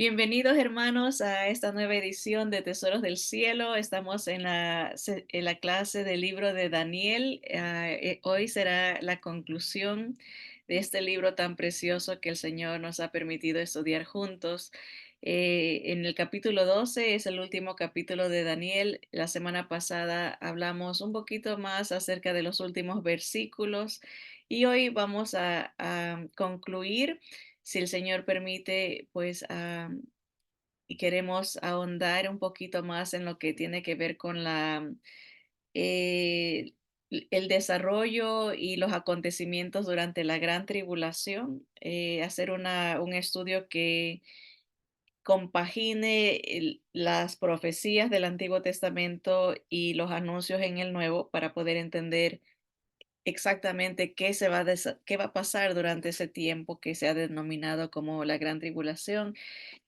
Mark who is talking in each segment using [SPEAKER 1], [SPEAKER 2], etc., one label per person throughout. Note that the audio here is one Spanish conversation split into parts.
[SPEAKER 1] Bienvenidos hermanos a esta nueva edición de Tesoros del Cielo. Estamos en la clase del libro de Daniel. Hoy será la conclusión de este libro tan precioso que el Señor nos ha permitido estudiar juntos. En el capítulo 12 es el último capítulo de Daniel. La semana pasada hablamos un poquito más acerca de los últimos versículos y hoy vamos a concluir, si el Señor permite, pues, y queremos ahondar un poquito más en lo que tiene que ver con eh, el desarrollo y los acontecimientos durante la gran tribulación, hacer un estudio que compagine las profecías del Antiguo Testamento y los anuncios en el Nuevo para poder entender exactamente qué va a pasar durante ese tiempo que se ha denominado como la gran tribulación.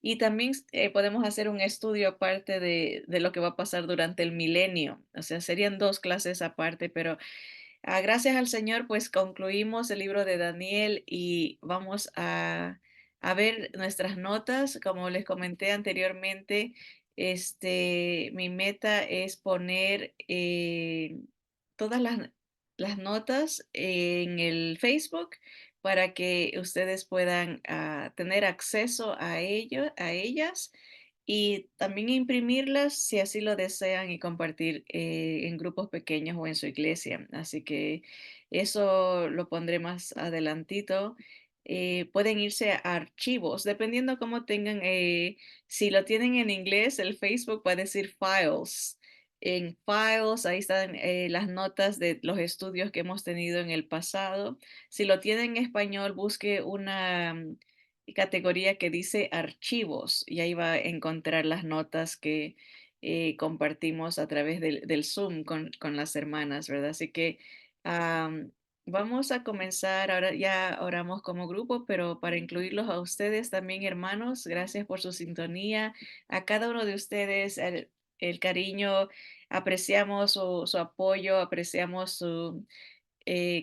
[SPEAKER 1] Y también podemos hacer un estudio aparte de lo que va a pasar durante el milenio. O sea, serían dos clases aparte, pero gracias al Señor, pues concluimos el libro de Daniel y vamos a ver nuestras notas. Como les comenté anteriormente, mi meta es poner todas las notas en el Facebook para que ustedes puedan tener acceso a ellas y también imprimirlas si así lo desean y compartir en grupos pequeños o en su iglesia. Así que eso lo pondré más adelantito. Pueden irse a archivos, dependiendo cómo tengan, si lo tienen en inglés, el Facebook puede decir files. En files, ahí están las notas de los estudios que hemos tenido en el pasado. Si lo tienen en español, busque una categoría que dice archivos y ahí va a encontrar las notas que compartimos a través del Zoom con las hermanas, ¿verdad? Así que am, vamos a comenzar, ahora ya oramos como grupo, pero para incluirlos a ustedes también, hermanos, gracias por su sintonía, a cada uno de ustedes, el cariño, apreciamos su apoyo, apreciamos su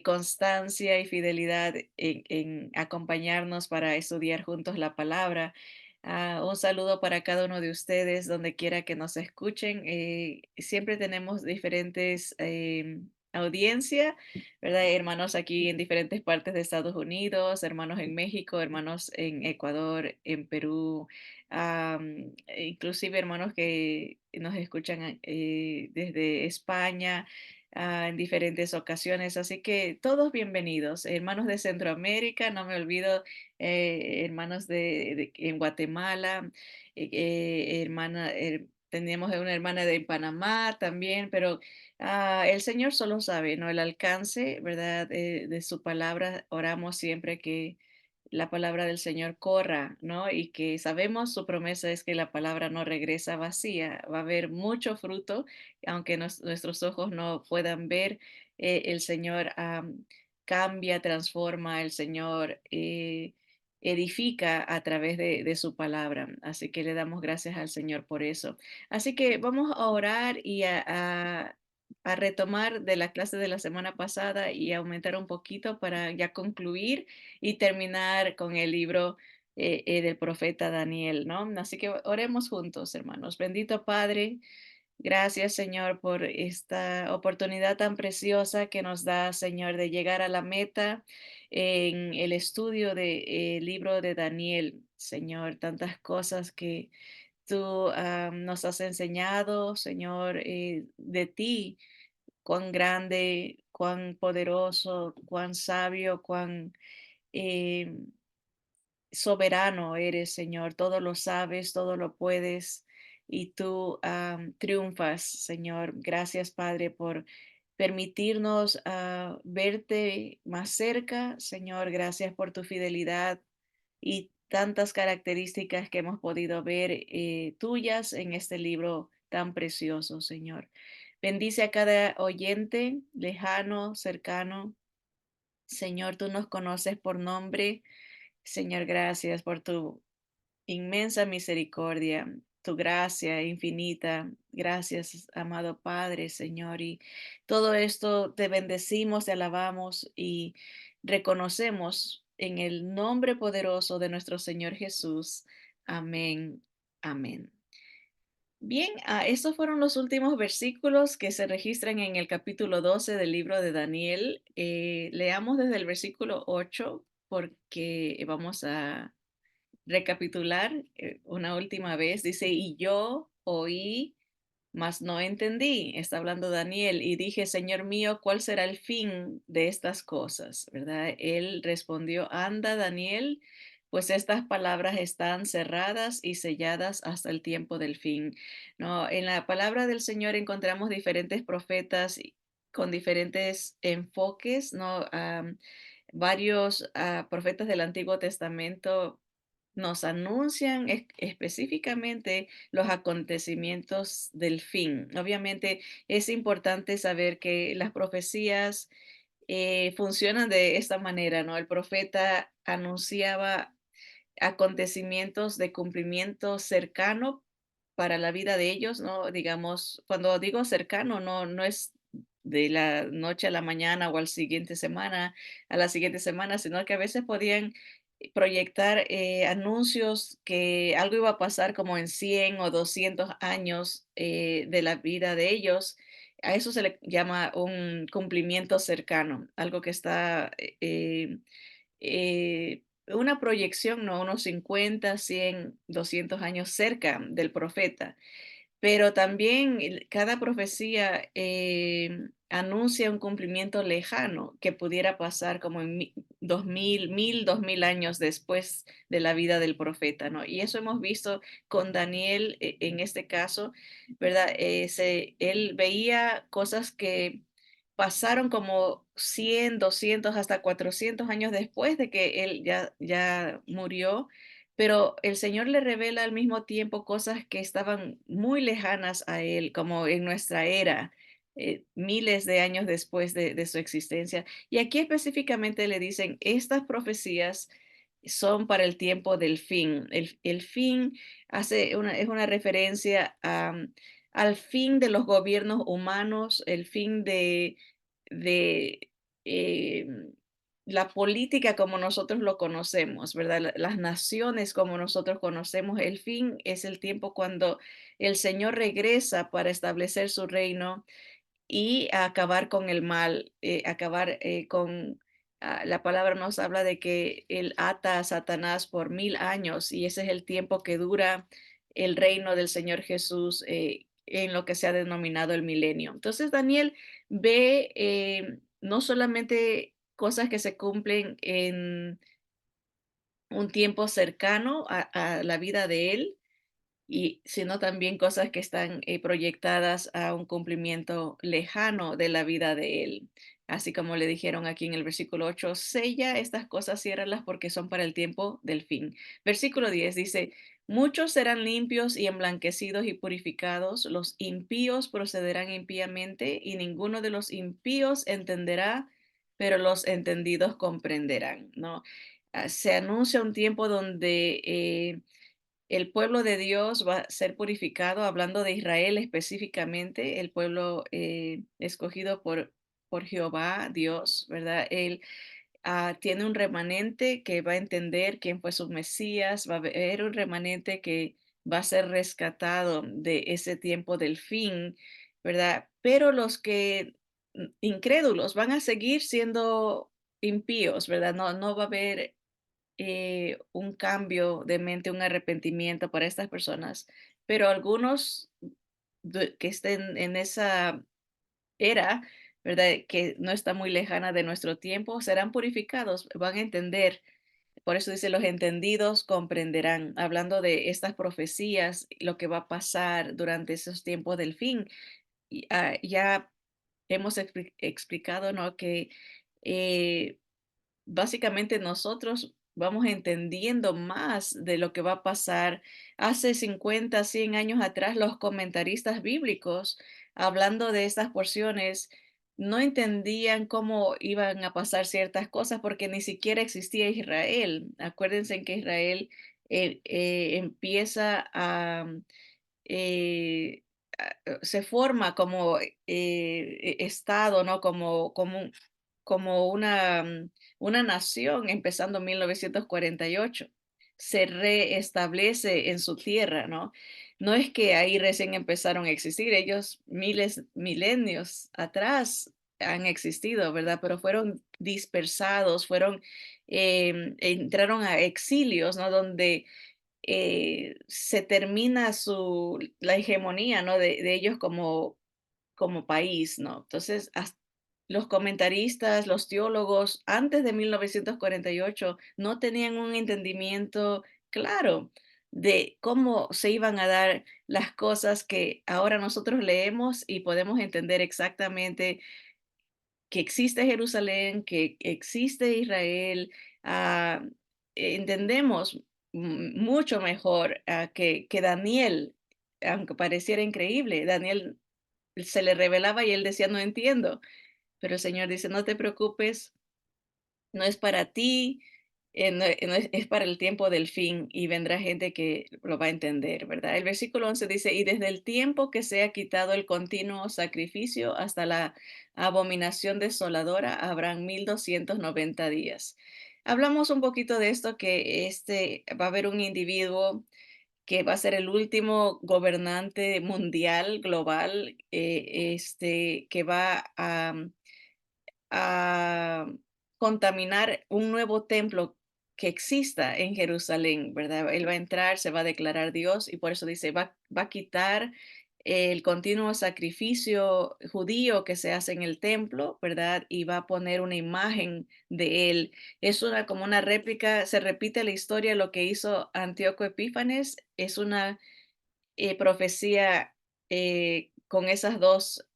[SPEAKER 1] constancia y fidelidad en acompañarnos para estudiar juntos la palabra. Un saludo para cada uno de ustedes, donde quiera que nos escuchen. Siempre tenemos diferentes audiencia, ¿verdad? Hermanos aquí en diferentes partes de Estados Unidos, hermanos en México, hermanos en Ecuador, en Perú, inclusive hermanos que nos escuchan desde España en diferentes ocasiones. Así que todos bienvenidos, hermanos de Centroamérica, no me olvido, hermanos en Guatemala, teníamos una hermana de Panamá también, pero el Señor solo sabe, ¿no? El alcance, ¿verdad? De su palabra, oramos siempre que la palabra del Señor corra, ¿no? Y que sabemos su promesa es que la palabra no regresa vacía, va a haber mucho fruto aunque nuestros ojos no puedan ver, el Señor cambia, transforma, el Señor edifica a través de su palabra. Así que le damos gracias al Señor por eso. Así que vamos a orar y a retomar de la clase de la semana pasada y aumentar un poquito para ya concluir y terminar con el libro del profeta Daniel, ¿no? Así que oremos juntos, hermanos. Bendito Padre. Gracias, Señor, por esta oportunidad tan preciosa que nos da, Señor, de llegar a la meta en el estudio del libro de Daniel, Señor, tantas cosas que tú nos has enseñado, Señor, de ti, cuán grande, cuán poderoso, cuán sabio, cuán eh, soberano eres, Señor, todo lo sabes, todo lo puedes y tú triunfas, Señor. Gracias, Padre, por permitirnos verte más cerca, Señor. Gracias por tu fidelidad y tantas características que hemos podido ver tuyas en este libro tan precioso, Señor. Bendice a cada oyente, lejano, cercano. Señor, tú nos conoces por nombre. Señor, gracias por tu inmensa misericordia, tu gracia infinita. Gracias, amado Padre, Señor. Y todo esto te bendecimos, te alabamos y reconocemos en el nombre poderoso de nuestro Señor Jesús. Amén. Amén. Bien, estos fueron los últimos versículos que se registran en el capítulo 12 del libro de Daniel. Leamos desde el versículo 8 porque vamos a recapitular una última vez. Dice, y yo oí mas no entendí, está hablando Daniel, y dije, Señor mío, ¿cuál será el fin de estas cosas? ¿Verdad? Él respondió, anda, Daniel, pues estas palabras están cerradas y selladas hasta el tiempo del fin. No, en la palabra del Señor encontramos diferentes profetas con diferentes enfoques, ¿no? Varios profetas del Antiguo Testamento nos anuncian específicamente los acontecimientos del fin. Obviamente es importante saber que las profecías funcionan de esta manera, ¿no? El profeta anunciaba acontecimientos de cumplimiento cercano para la vida de ellos, ¿no? Digamos, cuando digo cercano, no es de la noche a la mañana o al siguiente semana, a la siguiente semana, sino que a veces podían proyectar anuncios que algo iba a pasar como en 100 o 200 años de la vida de ellos. A eso se le llama un cumplimiento cercano, algo que está una proyección, ¿no? Unos 50, 100, 200 años cerca del profeta. Pero también cada profecía anuncia un cumplimiento lejano que pudiera pasar como en 2000 años después de la vida del profeta, ¿no? Y eso hemos visto con Daniel en este caso, ¿verdad? Él veía cosas que pasaron como 100, 200, hasta 400 años después de que él ya murió, pero el Señor le revela al mismo tiempo cosas que estaban muy lejanas a Él, como en nuestra era, miles de años después de su existencia. Y aquí específicamente le dicen, estas profecías son para el tiempo del fin. El fin es una referencia al fin de los gobiernos humanos, el fin de eh, la política como nosotros lo conocemos, ¿verdad? Las naciones como nosotros conocemos, el fin es el tiempo cuando el Señor regresa para establecer su reino y a acabar con el mal, acabar con, la palabra nos habla de que él ata a Satanás por 1000 años y ese es el tiempo que dura el reino del Señor Jesús en lo que se ha denominado el milenio. Entonces Daniel ve no solamente cosas que se cumplen en un tiempo cercano a la vida de él, y sino también cosas que están proyectadas a un cumplimiento lejano de la vida de él. Así como le dijeron aquí en el versículo 8, sella estas cosas, ciérralas porque son para el tiempo del fin. Versículo 10 dice, muchos serán limpios y emblanquecidos y purificados, los impíos procederán impíamente y ninguno de los impíos entenderá, pero los entendidos comprenderán, ¿no? Se anuncia un tiempo donde el pueblo de Dios va a ser purificado, hablando de Israel específicamente, el pueblo escogido por Jehová, Dios, ¿verdad? Él tiene un remanente que va a entender quién fue su Mesías, va a haber un remanente que va a ser rescatado de ese tiempo del fin, ¿verdad? Pero los que incrédulos van a seguir siendo impíos, ¿verdad? No va a haber un cambio de mente, un arrepentimiento para estas personas, pero algunos que estén en esa era, ¿verdad? Que no está muy lejana de nuestro tiempo, serán purificados, van a entender. Por eso dice, los entendidos comprenderán, hablando de estas profecías, lo que va a pasar durante esos tiempos del fin. Y, ya hemos explicado, ¿no? Que eh, básicamente nosotros vamos entendiendo más de lo que va a pasar. Hace 50, 100 años atrás, los comentaristas bíblicos, hablando de estas porciones, no entendían cómo iban a pasar ciertas cosas porque ni siquiera existía Israel. Acuérdense en que Israel empieza eh, se forma como Estado, ¿no? Como una nación empezando en 1948. se reestablece en su tierra, ¿no? No es que ahí recién empezaron a existir, ellos miles, milenios atrás han existido, ¿verdad? Pero fueron dispersados, fueron, entraron a exilios, ¿no? Donde se termina la hegemonía, ¿no? De ellos como país, ¿no? Entonces, los comentaristas, los teólogos, antes de 1948 no tenían un entendimiento claro de cómo se iban a dar las cosas que ahora nosotros leemos y podemos entender exactamente que existe Jerusalén, que existe Israel. ah, Entendemos mucho mejor que Daniel, aunque pareciera increíble. Daniel se le revelaba y él decía, no entiendo, pero el Señor dice, no te preocupes, no es para ti, no es para el tiempo del fin y vendrá gente que lo va a entender, ¿verdad? El versículo 11 dice, y desde el tiempo que se ha quitado el continuo sacrificio hasta la abominación desoladora, habrán 1290 días. Hablamos un poquito de esto, que va a haber un individuo que va a ser el último gobernante mundial, global, que va a contaminar un nuevo templo que exista en Jerusalén, ¿verdad? Él va a entrar, se va a declarar Dios y por eso dice, va a quitar el continuo sacrificio judío que se hace en el templo, ¿verdad? Y va a poner una imagen de él. Es como una réplica, se repite la historia, lo que hizo Antíoco Epífanes, es una profecía con esas dos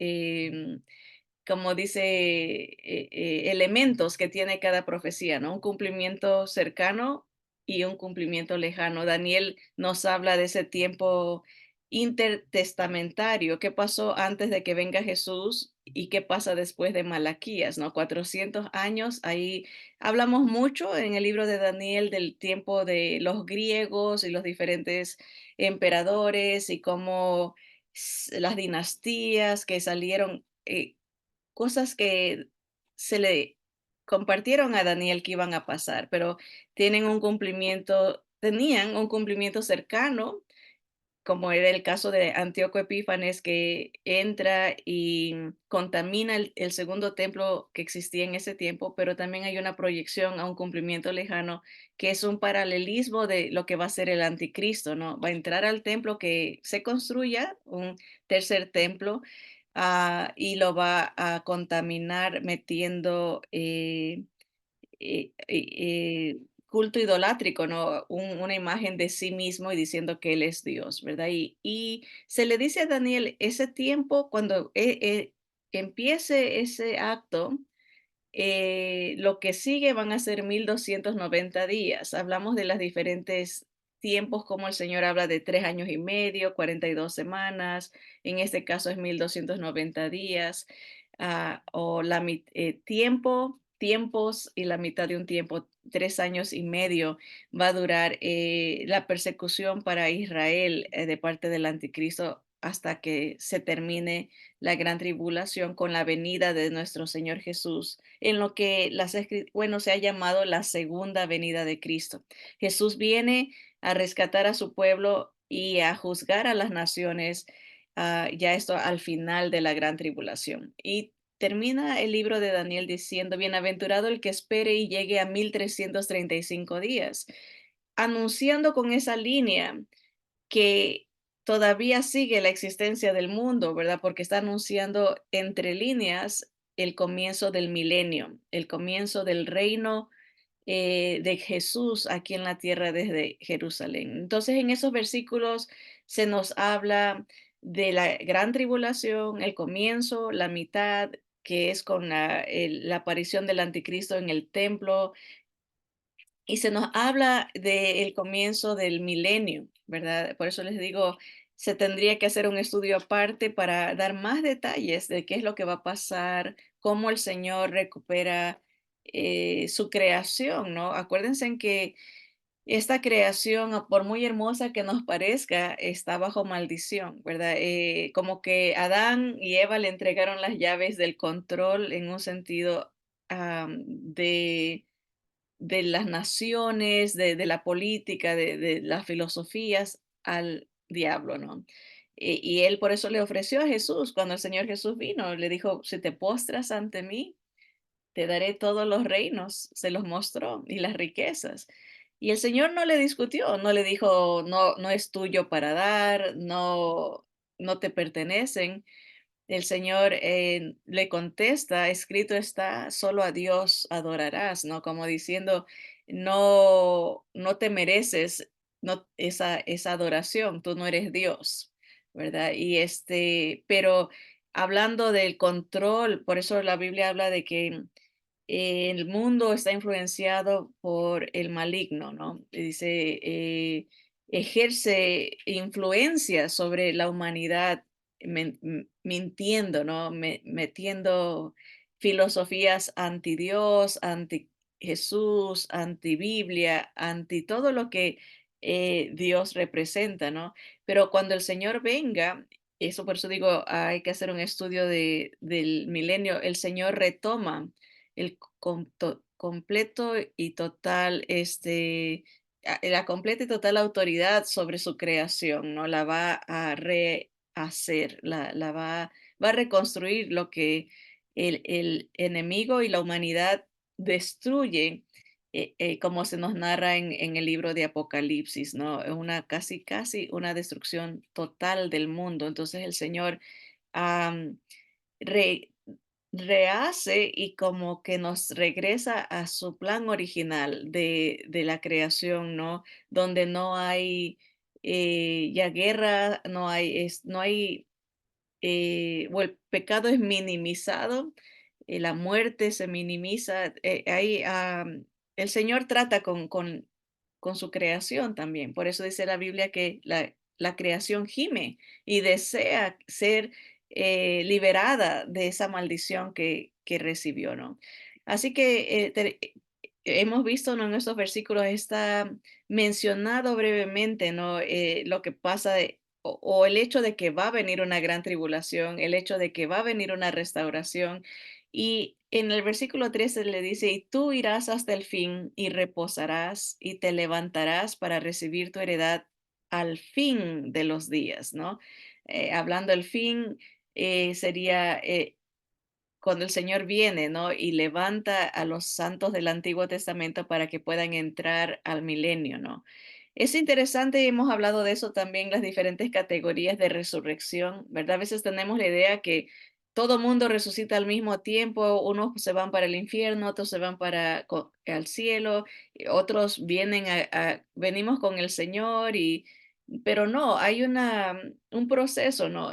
[SPEAKER 1] como dice, elementos que tiene cada profecía, ¿no? Un cumplimiento cercano y un cumplimiento lejano. Daniel nos habla de ese tiempo intertestamentario, qué pasó antes de que venga Jesús y qué pasa después de Malaquías, ¿no? 400 años, ahí hablamos mucho en el libro de Daniel del tiempo de los griegos y los diferentes emperadores y cómo las dinastías que salieron. Cosas que se le compartieron a Daniel que iban a pasar, pero tenían un cumplimiento cercano, como era el caso de Antíoco Epífanes, que entra y contamina el segundo templo que existía en ese tiempo, pero también hay una proyección a un cumplimiento lejano, que es un paralelismo de lo que va a ser el anticristo, ¿no? Va a entrar al templo que se construya, un tercer templo, y lo va a contaminar metiendo culto idolátrico, ¿no? Una imagen de sí mismo y diciendo que él es Dios, ¿verdad? Y se le dice a Daniel, ese tiempo, cuando empiece ese acto, lo que sigue van a ser 1290 días. Hablamos de las diferentes tiempos, como el Señor habla de 3 años y medio, 42 semanas, en este caso es 1290 días, o tiempos y la mitad de un tiempo, 3 años y medio va a durar la persecución para Israel de parte del anticristo hasta que se termine la gran tribulación con la venida de nuestro Señor Jesús, en lo que bueno, se ha llamado la segunda venida de Cristo. Jesús viene a rescatar a su pueblo y a juzgar a las naciones, ya esto al final de la gran tribulación. Y termina el libro de Daniel diciendo, bienaventurado el que espere y llegue a 1335 días, anunciando con esa línea que todavía sigue la existencia del mundo, ¿verdad? Porque está anunciando entre líneas el comienzo del milenio, el comienzo del reino de Jesús aquí en la tierra desde Jerusalén. Entonces, en esos versículos se nos habla de la gran tribulación, el comienzo, la mitad, que es con la aparición del anticristo en el templo, y se nos habla del comienzo del milenio, ¿verdad? Por eso les digo, se tendría que hacer un estudio aparte para dar más detalles de qué es lo que va a pasar, cómo el Señor recupera su creación, ¿no? Acuérdense en que esta creación, por muy hermosa que nos parezca, está bajo maldición, ¿verdad? Como que Adán y Eva le entregaron las llaves del control en un sentido de de las naciones, de la política, de las filosofías al diablo, ¿no? Y él por eso le ofreció a Jesús, cuando el Señor Jesús vino, le dijo, si te postras ante mí, te daré todos los reinos, se los mostró, y las riquezas. Y el Señor no le discutió, no le dijo, no, no es tuyo para dar, no, no te pertenecen. El Señor le contesta, escrito está, solo a Dios adorarás, ¿no? Como diciendo, no, no te mereces esa adoración, tú no eres Dios, ¿verdad? Pero hablando del control, por eso la Biblia habla de que el mundo está influenciado por el maligno, ¿no? Dice, ejerce influencia sobre la humanidad, mintiendo, ¿no? Metiendo filosofías anti Dios, anti Jesús, anti Biblia, anti todo lo que Dios representa, ¿no? Pero cuando el Señor venga, eso por eso digo, hay que hacer un estudio del milenio, el Señor retoma el completo y total, la completa y total autoridad sobre su creación, ¿no? La va a rehacer, va a reconstruir lo que el enemigo y la humanidad destruyen, como se nos narra en el libro de Apocalipsis, ¿no? Casi una destrucción total del mundo. Entonces el Señor am, re- rehace y como que nos regresa a su plan original de la creación, ¿no? Donde no hay ya guerra, no hay o el pecado es minimizado, la muerte se minimiza, el Señor trata con su creación también. Por eso dice la Biblia que la creación gime y desea ser liberada de esa maldición que recibió, ¿no? Así que hemos visto, ¿no? En estos versículos está mencionado brevemente, ¿no? Lo que pasa o el hecho de que va a venir una gran tribulación, el hecho de que va a venir una restauración. Y en el versículo 13 le dice, y tú irás hasta el fin y reposarás y te levantarás para recibir tu heredad al fin de los días, ¿no? Hablando del fin, sería cuando el Señor viene, ¿no? Y levanta a los santos del Antiguo Testamento para que puedan entrar al milenio, ¿no? Es interesante, y hemos hablado de eso también, las diferentes categorías de resurrección, ¿verdad? A veces tenemos la idea que todo mundo resucita al mismo tiempo, unos se van para el infierno, otros se van al cielo, y otros venimos con el Señor pero no, hay un proceso, ¿no?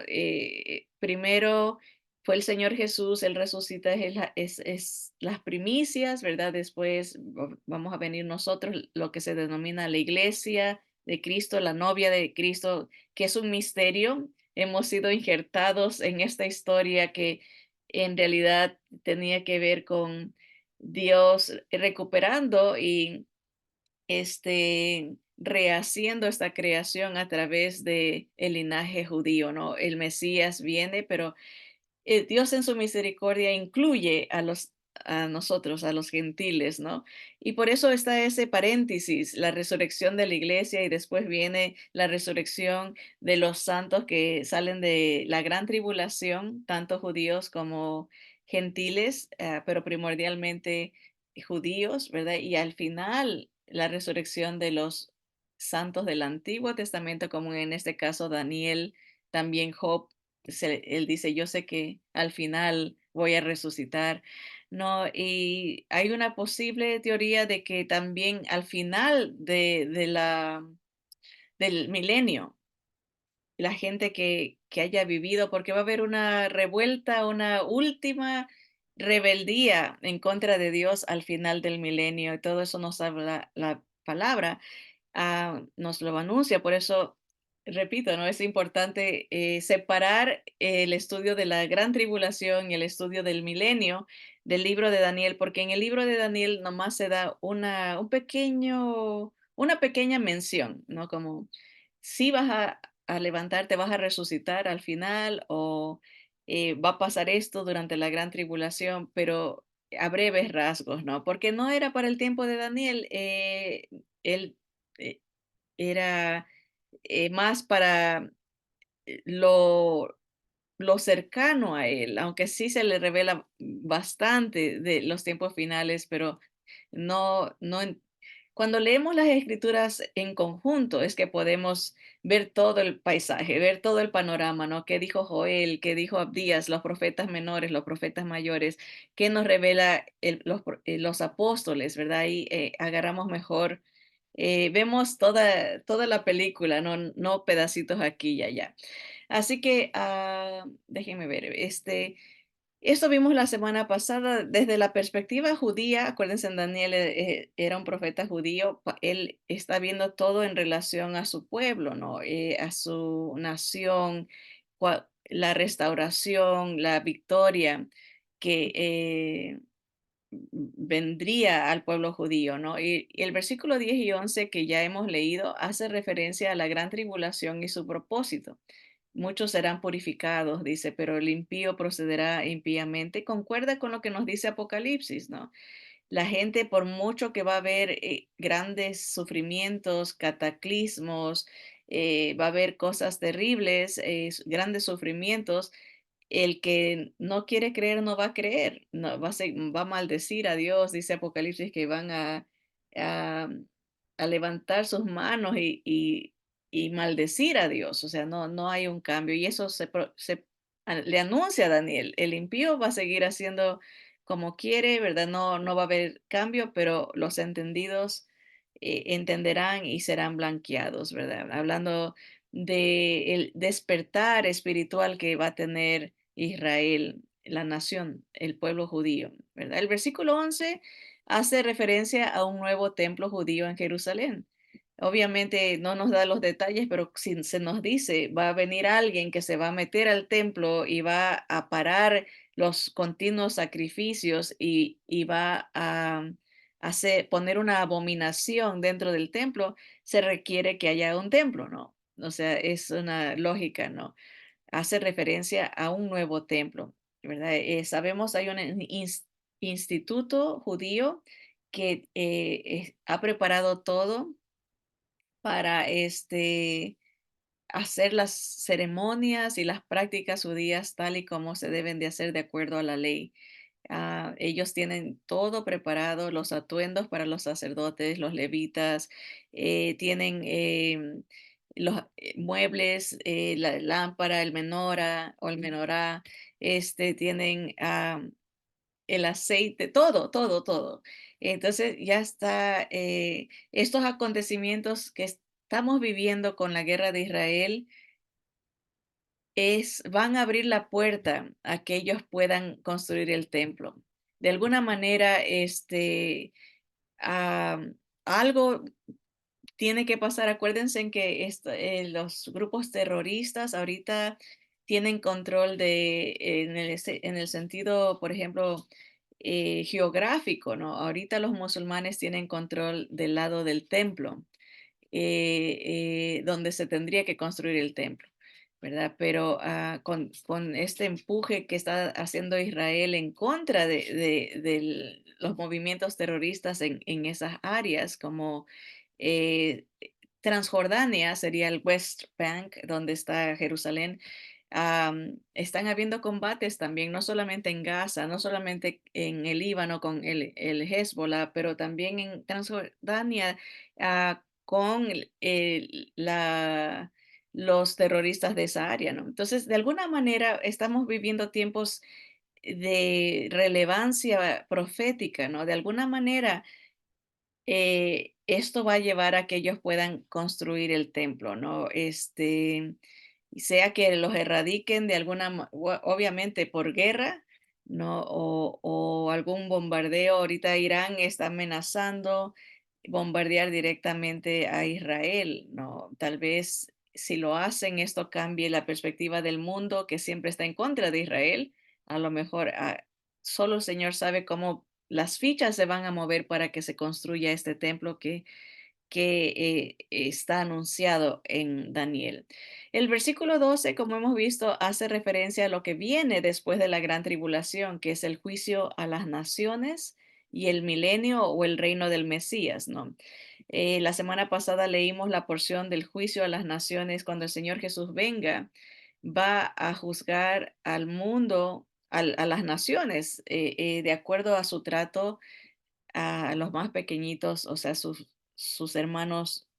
[SPEAKER 1] Primero fue el Señor Jesús, Él resucita, es las primicias, ¿verdad? Después vamos a venir nosotros, lo que se denomina la iglesia de Cristo, la novia de Cristo, que es un misterio. Hemos sido injertados en esta historia que en realidad tenía que ver con Dios recuperando y rehaciendo esta creación a través de el linaje judío, ¿no? El Mesías viene, pero Dios en su misericordia incluye a nosotros, a los gentiles, ¿no? Y por eso está ese paréntesis, la resurrección de la iglesia y después viene la resurrección de los santos que salen de la gran tribulación, tanto judíos como gentiles, pero primordialmente judíos, ¿verdad? Y al final la resurrección de los santos del Antiguo Testamento, como en este caso Daniel, también Job él dice, yo sé que al final voy a resucitar. No, y hay una posible teoría de que también al final del milenio, la gente que haya vivido, porque va a haber una revuelta, una última rebeldía en contra de Dios al final del milenio, y todo eso nos habla la palabra nos lo anuncia. Por eso, repito, ¿no? Es importante separar el estudio de la gran tribulación y el estudio del milenio del libro de Daniel, porque en el libro de Daniel nomás se da una pequeña mención, ¿no? Como si vas a levantarte, vas a resucitar al final o va a pasar esto durante la gran tribulación, pero a breves rasgos, ¿no? Porque no era para el tiempo de Daniel, él eh, era más para lo cercano a él, aunque sí se le revela bastante de los tiempos finales, pero no cuando leemos las escrituras en conjunto es que podemos ver todo el paisaje, ver todo el panorama, ¿no? ¿Qué dijo Joel? ¿Qué dijo Abdías? Los profetas menores, los profetas mayores, ¿qué nos revela los apóstoles, verdad? Ahí agarramos mejor, vemos toda la película, no pedacitos aquí y allá. Así que, déjenme ver, esto vimos la semana pasada desde la perspectiva judía. Acuérdense, Daniel era un profeta judío. Él está viendo todo en relación a su pueblo, ¿no? A su nación, la restauración, la victoria que vendría al pueblo judío, ¿no? Y el versículo 10 y 11 que ya hemos leído hace referencia a la gran tribulación y su propósito. Muchos serán purificados, dice, pero el impío procederá impíamente. Concuerda con lo que nos dice Apocalipsis, ¿no? La gente, por mucho que va a haber grandes sufrimientos, cataclismos, va a haber cosas terribles, grandes sufrimientos, el que no quiere creer no va a creer, no, va a maldecir a Dios, dice Apocalipsis, que van a, a levantar sus manos y maldecir a Dios, o sea, no hay un cambio. Y eso le anuncia a Daniel, el impío va a seguir haciendo como quiere, ¿verdad? No va a haber cambio, pero los entendidos entenderán y serán blanqueados, ¿verdad? Hablando de el despertar espiritual que va a tener Israel, la nación, el pueblo judío, ¿verdad? El versículo 11 hace referencia a un nuevo templo judío en Jerusalén. Obviamente no nos da los detalles, pero si se nos dice, va a venir alguien que se va a meter al templo y va a parar los continuos sacrificios y va a poner una abominación dentro del templo, se requiere que haya un templo, ¿no? O sea, es una lógica, ¿no? Hace referencia a un nuevo templo, ¿verdad? Sabemos hay un instituto judío que ha preparado todo para hacer las ceremonias y las prácticas judías tal y como se deben de hacer de acuerdo a la ley. Ellos tienen todo preparado, los atuendos para los sacerdotes, los levitas, tienen los muebles, la lámpara, el menora o el menorá, tienen el aceite, todo. Entonces ya está, estos acontecimientos que estamos viviendo con la guerra de Israel van a abrir la puerta a que ellos puedan construir el templo. De alguna manera, algo tiene que pasar. Acuérdense en que los grupos terroristas ahorita tienen control en el sentido, por ejemplo, geográfico, ¿no? Ahorita los musulmanes tienen control del lado del templo donde se tendría que construir el templo, ¿verdad? Pero con este empuje que está haciendo Israel en contra de los movimientos terroristas en esas áreas, como eh, Transjordania sería el West Bank, donde está Jerusalén. Están habiendo combates también, no solamente en Gaza, no solamente en el Líbano con el Hezbollah, pero también en Transjordania con los terroristas de esa área, ¿no? Entonces, de alguna manera, estamos viviendo tiempos de relevancia profética, ¿no? De alguna manera, esto va a llevar a que ellos puedan construir el templo, ¿no? Sea que los erradiquen de obviamente por guerra, ¿no? O algún bombardeo. Ahorita Irán está amenazando bombardear directamente a Israel, ¿no? Tal vez si lo hacen, esto cambie la perspectiva del mundo que siempre está en contra de Israel. A lo mejor solo el Señor sabe cómo las fichas se van a mover para que se construya este templo que que está anunciado en Daniel. El versículo 12, como hemos visto, hace referencia a lo que viene después de la gran tribulación, que es el juicio a las naciones y el milenio o el reino del Mesías, ¿no? La semana pasada leímos la porción del juicio a las naciones cuando el Señor Jesús venga, va a juzgar al mundo, a las naciones, de acuerdo a su trato a los más pequeñitos, o sea, sus hermanos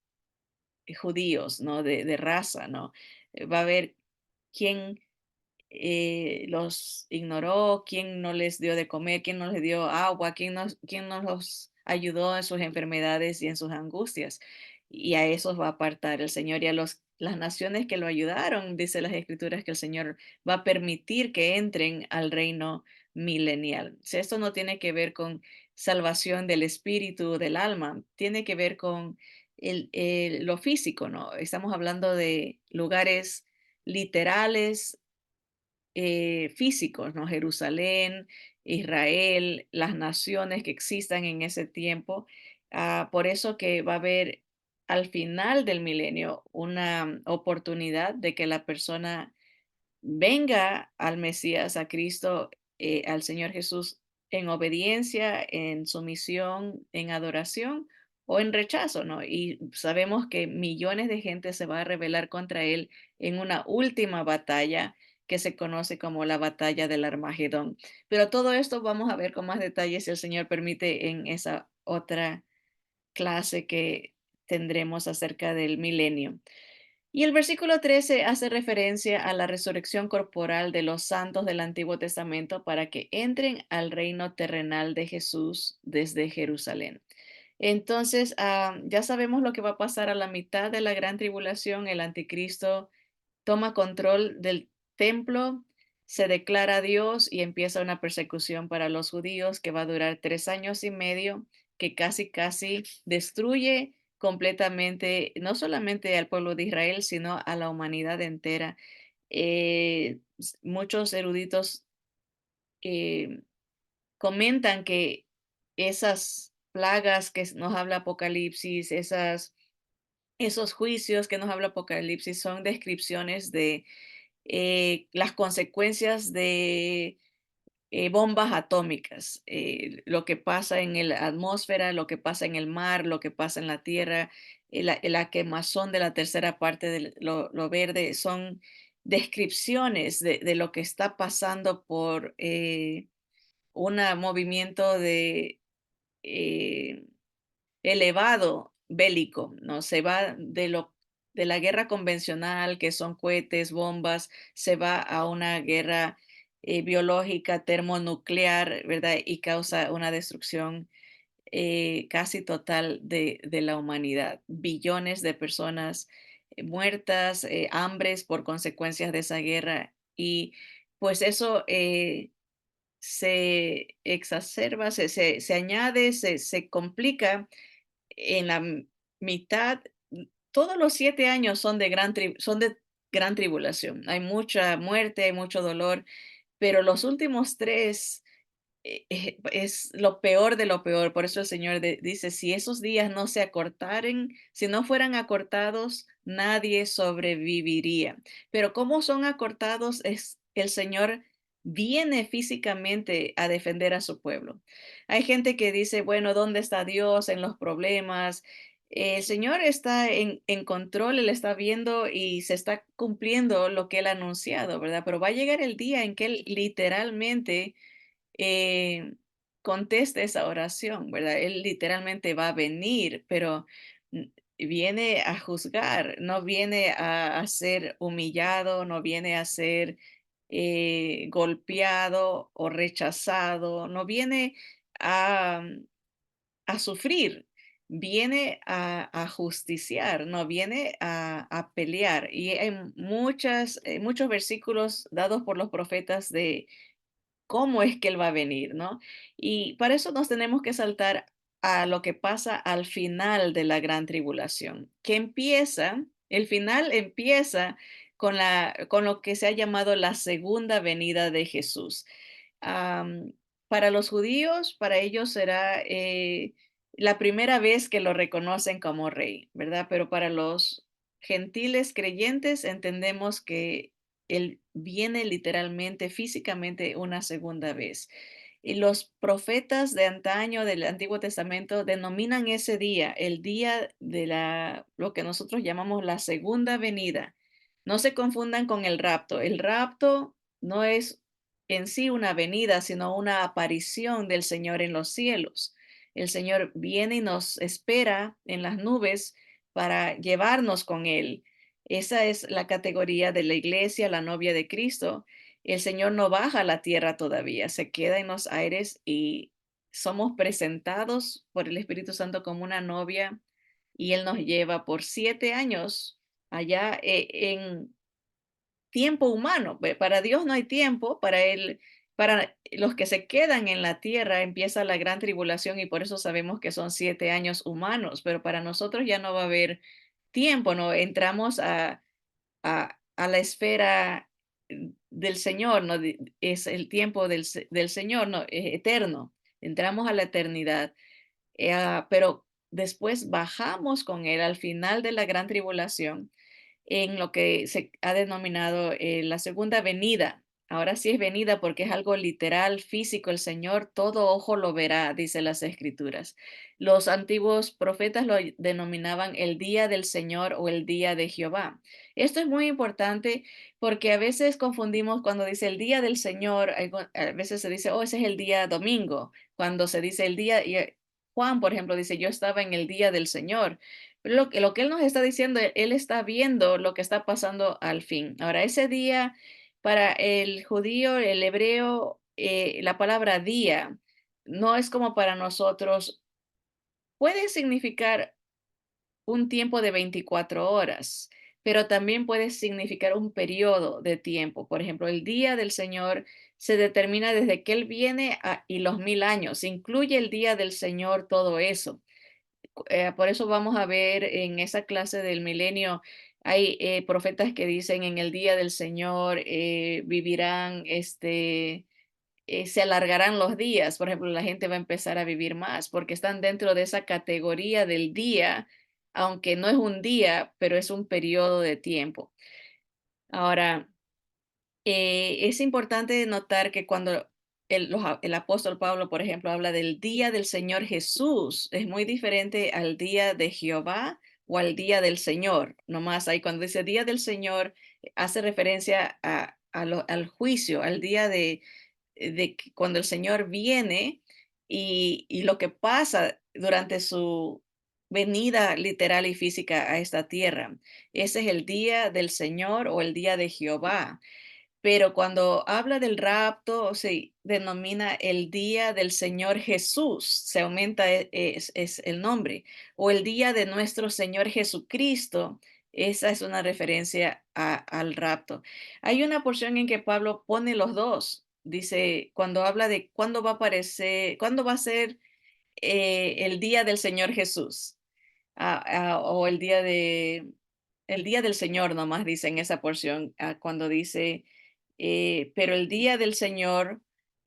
[SPEAKER 1] judíos, ¿no? De raza, ¿no? Va a ver quién los ignoró, quién no les dio de comer, quién no les dio agua, quién no los ayudó en sus enfermedades y en sus angustias. Y a esos va a apartar el Señor y a las naciones que lo ayudaron, dice las Escrituras, que el Señor va a permitir que entren al reino milenial. O sea, esto no tiene que ver con salvación del espíritu, del alma, tiene que ver con lo físico, ¿no? Estamos hablando de lugares literales, físicos, ¿no? Jerusalén, Israel, las naciones que existan en ese tiempo. Por eso que va a haber al final del milenio una oportunidad de que la persona venga al Mesías, a Cristo, al Señor Jesús en obediencia, en sumisión, en adoración o en rechazo, ¿no? Y sabemos que millones de gente se va a rebelar contra él en una última batalla que se conoce como la batalla del Armagedón. Pero todo esto vamos a ver con más detalles si el Señor permite en esa otra clase que tendremos acerca del milenio. Y el versículo 13 hace referencia a la resurrección corporal de los santos del Antiguo Testamento para que entren al reino terrenal de Jesús desde Jerusalén. Entonces, ya sabemos lo que va a pasar a la mitad de la gran tribulación. El anticristo toma control del templo, se declara Dios y empieza una persecución para los judíos que va a durar 3 años y medio, que casi destruye completamente, no solamente al pueblo de Israel, sino a la humanidad entera. Muchos eruditos eh, comentan que esas plagas que nos habla Apocalipsis, esos juicios que nos habla Apocalipsis son descripciones de las consecuencias de bombas atómicas, lo que pasa en la atmósfera, lo que pasa en el mar, lo que pasa en la tierra, la quemazón de la tercera parte de lo verde, son descripciones de lo que está pasando por un movimiento de eh, elevado bélico, ¿no? Se va de la guerra convencional, que son cohetes, bombas, se va a una guerra biológica, termonuclear, ¿verdad? Y causa una destrucción casi total de la humanidad. Billones de personas muertas, hambres por consecuencias de esa guerra. Y pues eso se exacerba, se añade, se complica en la mitad, todos los 7 años son de gran tribulación. Hay mucha muerte, hay mucho dolor, pero los últimos tres es lo peor de lo peor. Por eso el Señor dice, si esos días no se acortaren, si no fueran acortados, nadie sobreviviría. Pero como son acortados, es el Señor viene físicamente a defender a su pueblo. Hay gente que dice, bueno, ¿dónde está Dios en los problemas? El Señor está en control, Él está viendo y se está cumpliendo lo que Él ha anunciado, ¿verdad? Pero va a llegar el día en que Él literalmente eh, conteste esa oración, ¿verdad? Él literalmente va a venir, pero mm, viene a juzgar, no viene a ser humillado, no viene a ser golpeado o rechazado, no viene a, a sufrir, viene a justiciar, no viene a pelear. Y hay muchos versículos dados por los profetas de cómo es que Él va a venir, ¿no? Y para eso nos tenemos que saltar a lo que pasa al final de la gran tribulación, que el final empieza con lo que se ha llamado la segunda venida de Jesús. Am, para los judíos, para ellos será la primera vez que lo reconocen como rey, ¿verdad? Pero para los gentiles creyentes entendemos que él viene literalmente, físicamente, una segunda vez. Y los profetas de antaño del Antiguo Testamento denominan ese día el día de lo que nosotros llamamos la segunda venida. No se confundan con el rapto. El rapto no es en sí una venida, sino una aparición del Señor en los cielos. El Señor viene y nos espera en las nubes para llevarnos con Él. Esa es la categoría de la iglesia, la novia de Cristo. El Señor no baja a la tierra todavía, se queda en los aires y somos presentados por el Espíritu Santo como una novia y Él nos lleva por 7 años allá en tiempo humano. Para Dios no hay tiempo, para Él, para los que se quedan en la tierra empieza la gran tribulación y por eso sabemos que son 7 años humanos, pero para nosotros ya no va a haber tiempo, ¿no? Entramos a la esfera del Señor, ¿no? Es el tiempo del Señor, ¿no? Es eterno. Entramos a la eternidad, pero después bajamos con Él al final de la gran tribulación en lo que se ha denominado la segunda venida. Ahora sí es venida porque es algo literal, físico. El Señor, todo ojo lo verá, dice las Escrituras. Los antiguos profetas lo denominaban el día del Señor o el día de Jehová. Esto es muy importante porque a veces confundimos cuando dice el día del Señor, a veces se dice, oh, ese es el día domingo. Cuando se dice el día, Juan, por ejemplo, dice, yo estaba en el día del Señor. Lo que él nos está diciendo, él está viendo lo que está pasando al fin. Ahora, ese día, para el judío, el hebreo, la palabra día no es como para nosotros. Puede significar un tiempo de 24 horas, pero también puede significar un periodo de tiempo. Por ejemplo, el día del Señor se determina desde que Él viene y los 1000 años. Incluye el día del Señor todo eso. Por eso vamos a ver en esa clase del milenio, hay profetas que dicen en el día del Señor vivirán, se alargarán los días. Por ejemplo, la gente va a empezar a vivir más porque están dentro de esa categoría del día, aunque no es un día, pero es un periodo de tiempo. Ahora, es importante notar que cuando el apóstol Pablo, por ejemplo, habla del día del Señor Jesús, es muy diferente al día de Jehová o al día del Señor. Nomás ahí cuando dice día del Señor, hace referencia al juicio, al día cuando el Señor viene y lo que pasa durante su venida literal y física a esta tierra. Ese es el día del Señor o el día de Jehová. Pero cuando habla del rapto, se denomina el día del Señor Jesús, se aumenta es el nombre, o el día de nuestro Señor Jesucristo. Esa es una referencia al rapto. Hay una porción en que Pablo pone los dos. Dice, cuando habla de cuándo va a aparecer, cuándo va a ser el día del Señor Jesús, o el día del Señor, nomás dice en esa porción, cuando dice pero el día del Señor,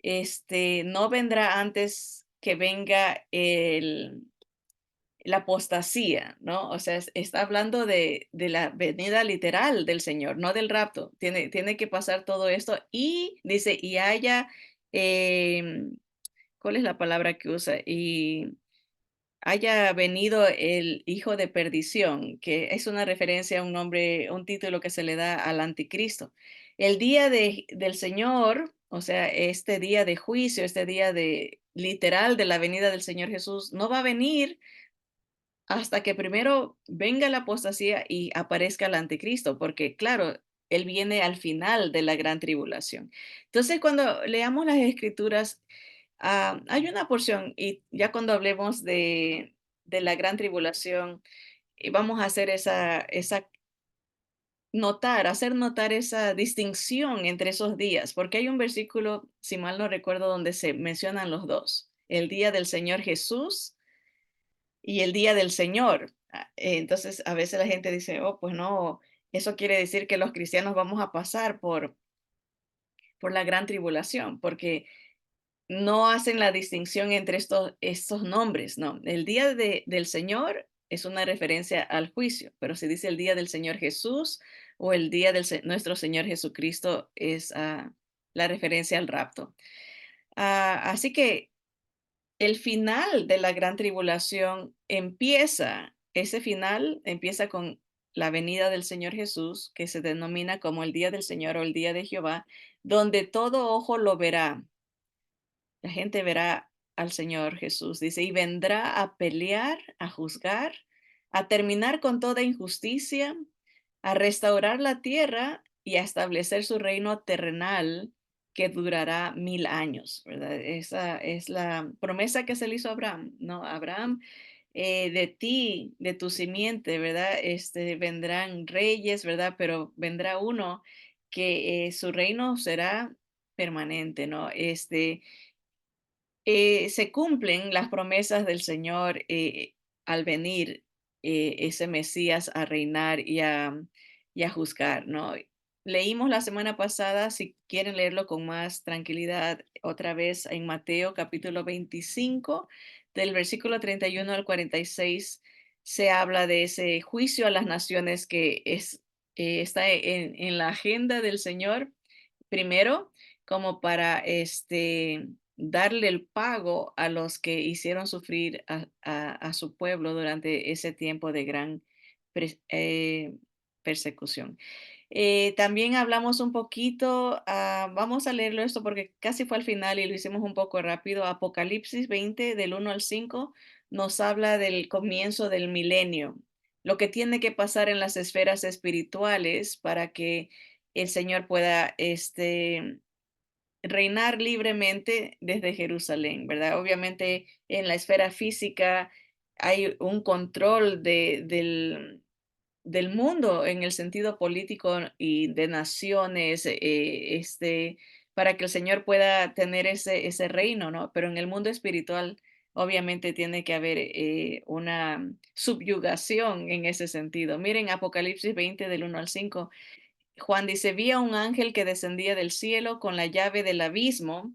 [SPEAKER 1] no vendrá antes que venga la apostasía, ¿no? O sea, está hablando de la venida literal del Señor, no del rapto. Tiene que pasar todo esto y dice, y haya, em, ¿cuál es la palabra que usa? Y haya venido el hijo de perdición, que es una referencia a un nombre, un título que se le da al anticristo. El día del Señor, o sea, este día de juicio, este día de literal de la venida del Señor Jesús, no va a venir hasta que primero venga la apostasía y aparezca el anticristo, porque claro, él viene al final de la gran tribulación. Entonces, cuando leamos las escrituras, hay una porción, y ya cuando hablemos de la gran tribulación, vamos a hacer hacer notar esa distinción entre esos días, porque hay un versículo, si mal no recuerdo, donde se mencionan los dos, el día del Señor Jesús y el día del Señor. Entonces, a veces la gente dice, oh, pues no, eso quiere decir que los cristianos vamos a pasar por la gran tribulación, porque no hacen la distinción entre estos nombres, no. El día del Señor es una referencia al juicio, pero si dice el día del Señor Jesús o el día de nuestro Señor Jesucristo es la referencia al rapto. Así que el final de la gran tribulación ese final empieza con la venida del Señor Jesús, que se denomina como el día del Señor o el día de Jehová, donde todo ojo lo verá. La gente verá al Señor Jesús, dice, y vendrá a pelear, a juzgar, a terminar con toda injusticia, a restaurar la tierra y a establecer su reino terrenal que durará 1000 años, ¿verdad? Esa es la promesa que se le hizo a Abraham, ¿no? Abraham, de ti, de tu simiente, ¿verdad? Vendrán reyes, ¿verdad? Pero vendrá uno que su reino será permanente, ¿no? Se cumplen las promesas del Señor al venir ese Mesías a reinar y a juzgar, ¿no? Leímos la semana pasada, si quieren leerlo con más tranquilidad, otra vez en Mateo capítulo 25, del versículo 31 al 46, se habla de ese juicio a las naciones que está en la agenda del Señor, primero, como para darle el pago a los que hicieron sufrir a su pueblo durante ese tiempo de gran persecución. También hablamos un poquito, vamos a leerlo esto porque casi fue al final y lo hicimos un poco rápido. Apocalipsis 20 del 1 al 5 nos habla del comienzo del milenio, lo que tiene que pasar en las esferas espirituales para que el Señor pueda reinar libremente desde Jerusalén, ¿verdad? Obviamente en la esfera física hay un control del mundo en el sentido político y de naciones, para que el Señor pueda tener ese reino, ¿no? Pero en el mundo espiritual, obviamente tiene que haber una subyugación en ese sentido. Miren Apocalipsis 20 del 1 al 5. Juan dice, vi a un ángel que descendía del cielo con la llave del abismo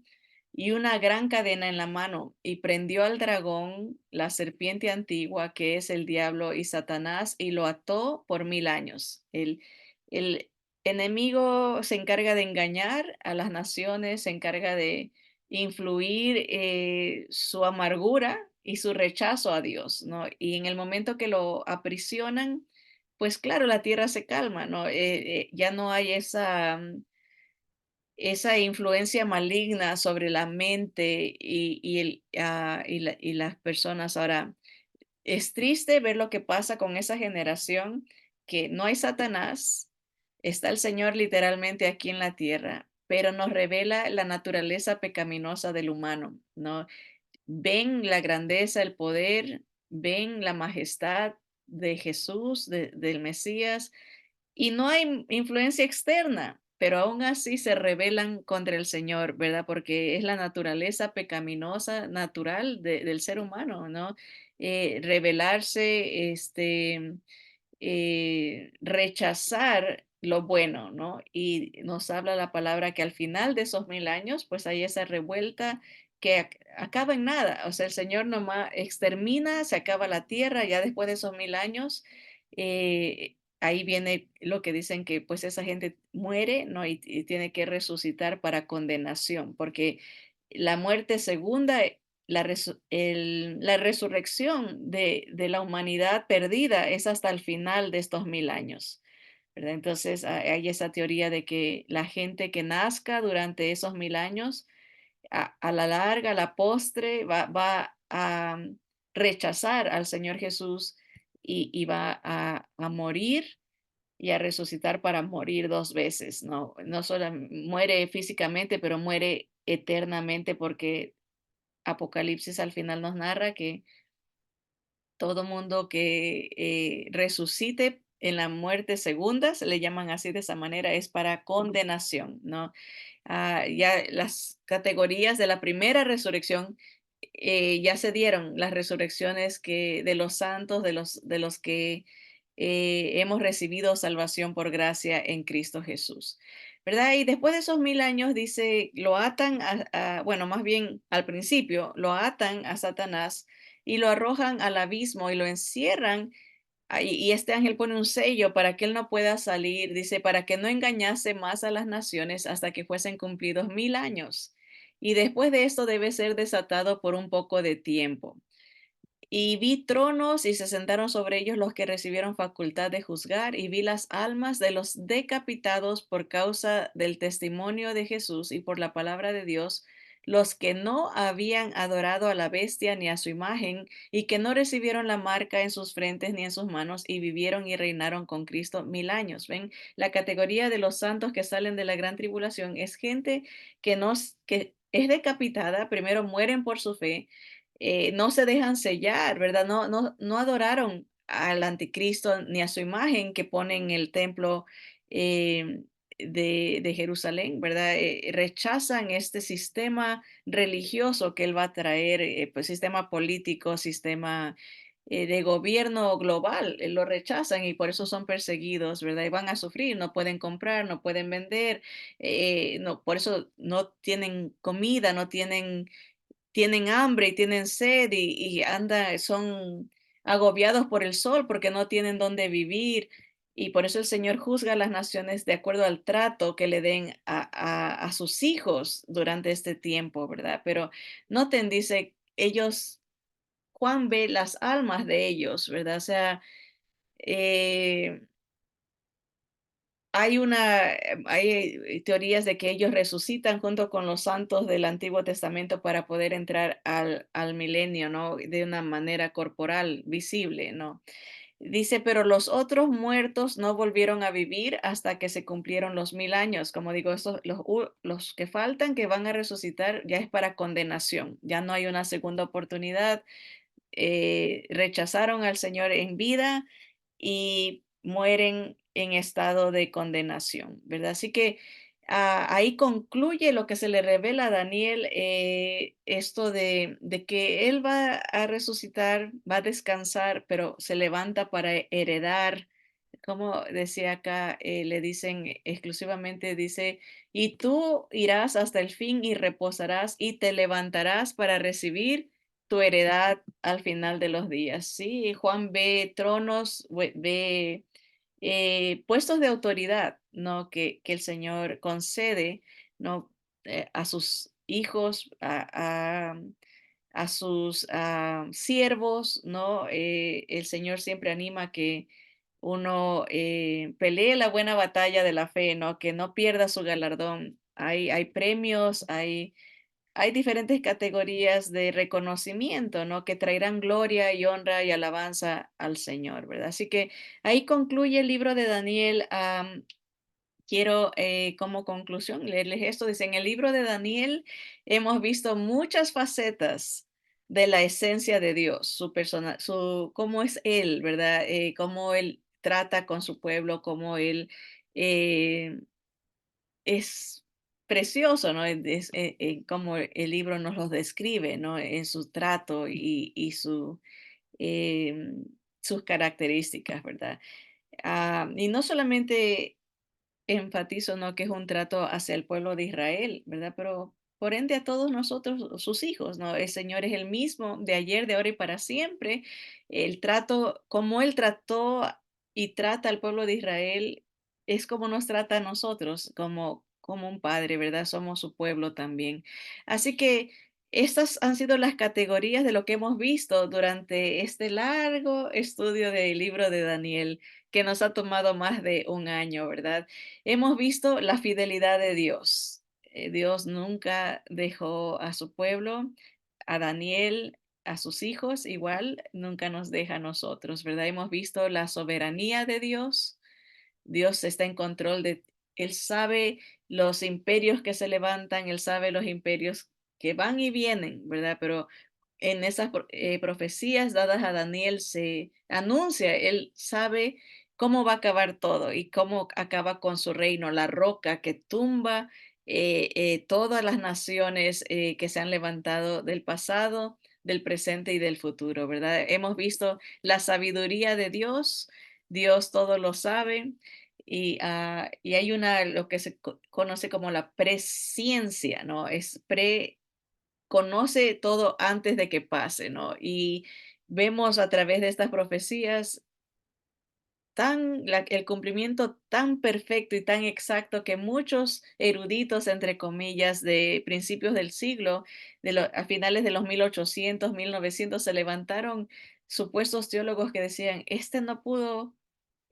[SPEAKER 1] y una gran cadena en la mano, y prendió al dragón, la serpiente antigua, que es el diablo y Satanás, y lo ató por 1000 años. El enemigo se encarga de engañar a las naciones, se encarga de influir su amargura y su rechazo a Dios, ¿no? Y en el momento que lo aprisionan, pues claro, la tierra se calma, ¿no? Ya no hay esa influencia maligna sobre la mente y las personas. Ahora, es triste ver lo que pasa con esa generación, que no hay Satanás, está el Señor literalmente aquí en la tierra, pero nos revela la naturaleza pecaminosa del humano, ¿no? Ven la grandeza, el poder, ven la majestad de Jesús, del Mesías, y no hay influencia externa, pero aún así se rebelan contra el Señor, ¿verdad? Porque es la naturaleza pecaminosa natural del ser humano, ¿no? Rebelarse, rechazar lo bueno, ¿no? Y nos habla la palabra que al final de esos 1000 años, pues hay esa revuelta que acaba en nada. O sea, el Señor nomás extermina, se acaba la tierra, ya después de esos 1000 años, ahí viene lo que dicen que pues esa gente muere, ¿no? Y tiene que resucitar para condenación, porque la muerte segunda, la resurrección de la humanidad perdida es hasta el final de estos 1000 años, ¿verdad? Entonces hay esa teoría de que la gente que nazca durante esos 1000 años, a la larga, a la postre, va a rechazar al Señor Jesús y va a morir y a resucitar para morir dos veces, ¿no? No solo muere físicamente, pero muere eternamente porque Apocalipsis al final nos narra que todo mundo que resucite en la muerte segunda, se le llaman así de esa manera, es para condenación, ¿no? Ya las categorías de la primera resurrección ya se dieron, las resurrecciones de los santos, de los que hemos recibido salvación por gracia en Cristo Jesús. ¿Verdad? Y después de esos 1000 años, dice, lo atan bueno, más bien al principio, lo atan a Satanás y lo arrojan al abismo y lo encierran. Y este ángel pone un sello para que él no pueda salir, dice, para que no engañase más a las naciones hasta que fuesen cumplidos 1000 años. Y después de esto debe ser desatado por un poco de tiempo. Y vi tronos y se sentaron sobre ellos los que recibieron facultad de juzgar, y vi las almas de los decapitados por causa del testimonio de Jesús y por la palabra de Dios, los que no habían adorado a la bestia ni a su imagen, y que no recibieron la marca en sus frentes ni en sus manos, y vivieron y reinaron con Cristo 1000 años. ¿Ven? La categoría de los santos que salen de la gran tribulación es gente que es decapitada, primero mueren por su fe, no se dejan sellar, ¿verdad? No adoraron al anticristo ni a su imagen que pone en el templo eh, de Jerusalén, ¿verdad? Rechazan este sistema religioso que él va a traer, pues sistema político, sistema de gobierno global, lo rechazan y por eso son perseguidos, ¿verdad? Y van a sufrir, no pueden comprar, no pueden vender, no, por eso no tienen comida, no tienen hambre y tienen sed son agobiados por el sol porque no tienen dónde vivir. Y por eso el Señor juzga a las naciones de acuerdo al trato que le den a sus hijos durante este tiempo, ¿verdad? Pero noten, dice, Juan ve las almas de ellos, ¿verdad? O sea, eh, hay teorías de que ellos resucitan junto con los santos del Antiguo Testamento para poder entrar al milenio, ¿no? De una manera corporal, visible, ¿no? Dice, pero los otros muertos no volvieron a vivir hasta que se cumplieron los 1000 años. Como digo, los que faltan, que van a resucitar, ya es para condenación. Ya no hay una segunda oportunidad. Rechazaron al Señor en vida y mueren en estado de condenación, ¿verdad? Así que ahí concluye lo que se le revela a Daniel, esto de que él va a resucitar, va a descansar, pero se levanta para heredar. Como decía acá, le dicen exclusivamente, dice, y tú irás hasta el fin y reposarás y te levantarás para recibir tu heredad al final de los días. Sí, Juan ve tronos, ve puestos de autoridad, ¿no? Que el Señor concede, ¿no? A sus hijos, a sus siervos, ¿no? El Señor siempre anima a que uno pelee la buena batalla de la fe, ¿no? Que no pierda su galardón. Hay premios, hay diferentes categorías de reconocimiento, ¿no? Que traerán gloria y honra y alabanza al Señor, ¿verdad? Así que ahí concluye el libro de Daniel. Quiero como conclusión leerles esto. Dice, en el libro de Daniel hemos visto muchas facetas de la esencia de Dios, su persona, cómo es Él, ¿verdad? Cómo Él trata con su pueblo, cómo Él eh, es precioso, ¿no? Como el libro nos los describe, ¿no? En su trato em, sus características, ¿verdad? Y no solamente enfatizo, ¿no? Que es un trato hacia el pueblo de Israel, ¿verdad? Pero por ende a todos nosotros, sus hijos, ¿no? El Señor es el mismo de ayer, de ahora y para siempre. El trato, como Él trató y trata al pueblo de Israel, es como nos trata a nosotros, como un padre, ¿verdad? Somos su pueblo también. Así que estas han sido las categorías de lo que hemos visto durante este largo estudio del libro de Daniel, que nos ha tomado más de un año, ¿verdad? Hemos visto la fidelidad de Dios. Dios nunca dejó a su pueblo, a Daniel, a sus hijos, igual nunca nos deja a nosotros, ¿verdad? Hemos visto la soberanía de Dios. Dios está en control Él sabe los imperios que se levantan, Él sabe los imperios que van y vienen, ¿verdad? Pero en esas profecías dadas a Daniel se anuncia, Él sabe cómo va a acabar todo y cómo acaba con su reino, la roca que tumba todas las naciones que se han levantado del pasado, del presente y del futuro, ¿verdad? Hemos visto la sabiduría de Dios, Dios todo lo sabe y hay una, lo que se conoce como la presciencia, ¿no? Conoce todo antes de que pase, ¿no? Y vemos a través de estas profecías el cumplimiento tan perfecto y tan exacto que muchos eruditos, entre comillas, de principios del siglo, a finales de los 1800, 1900, se levantaron supuestos teólogos que decían, esto no pudo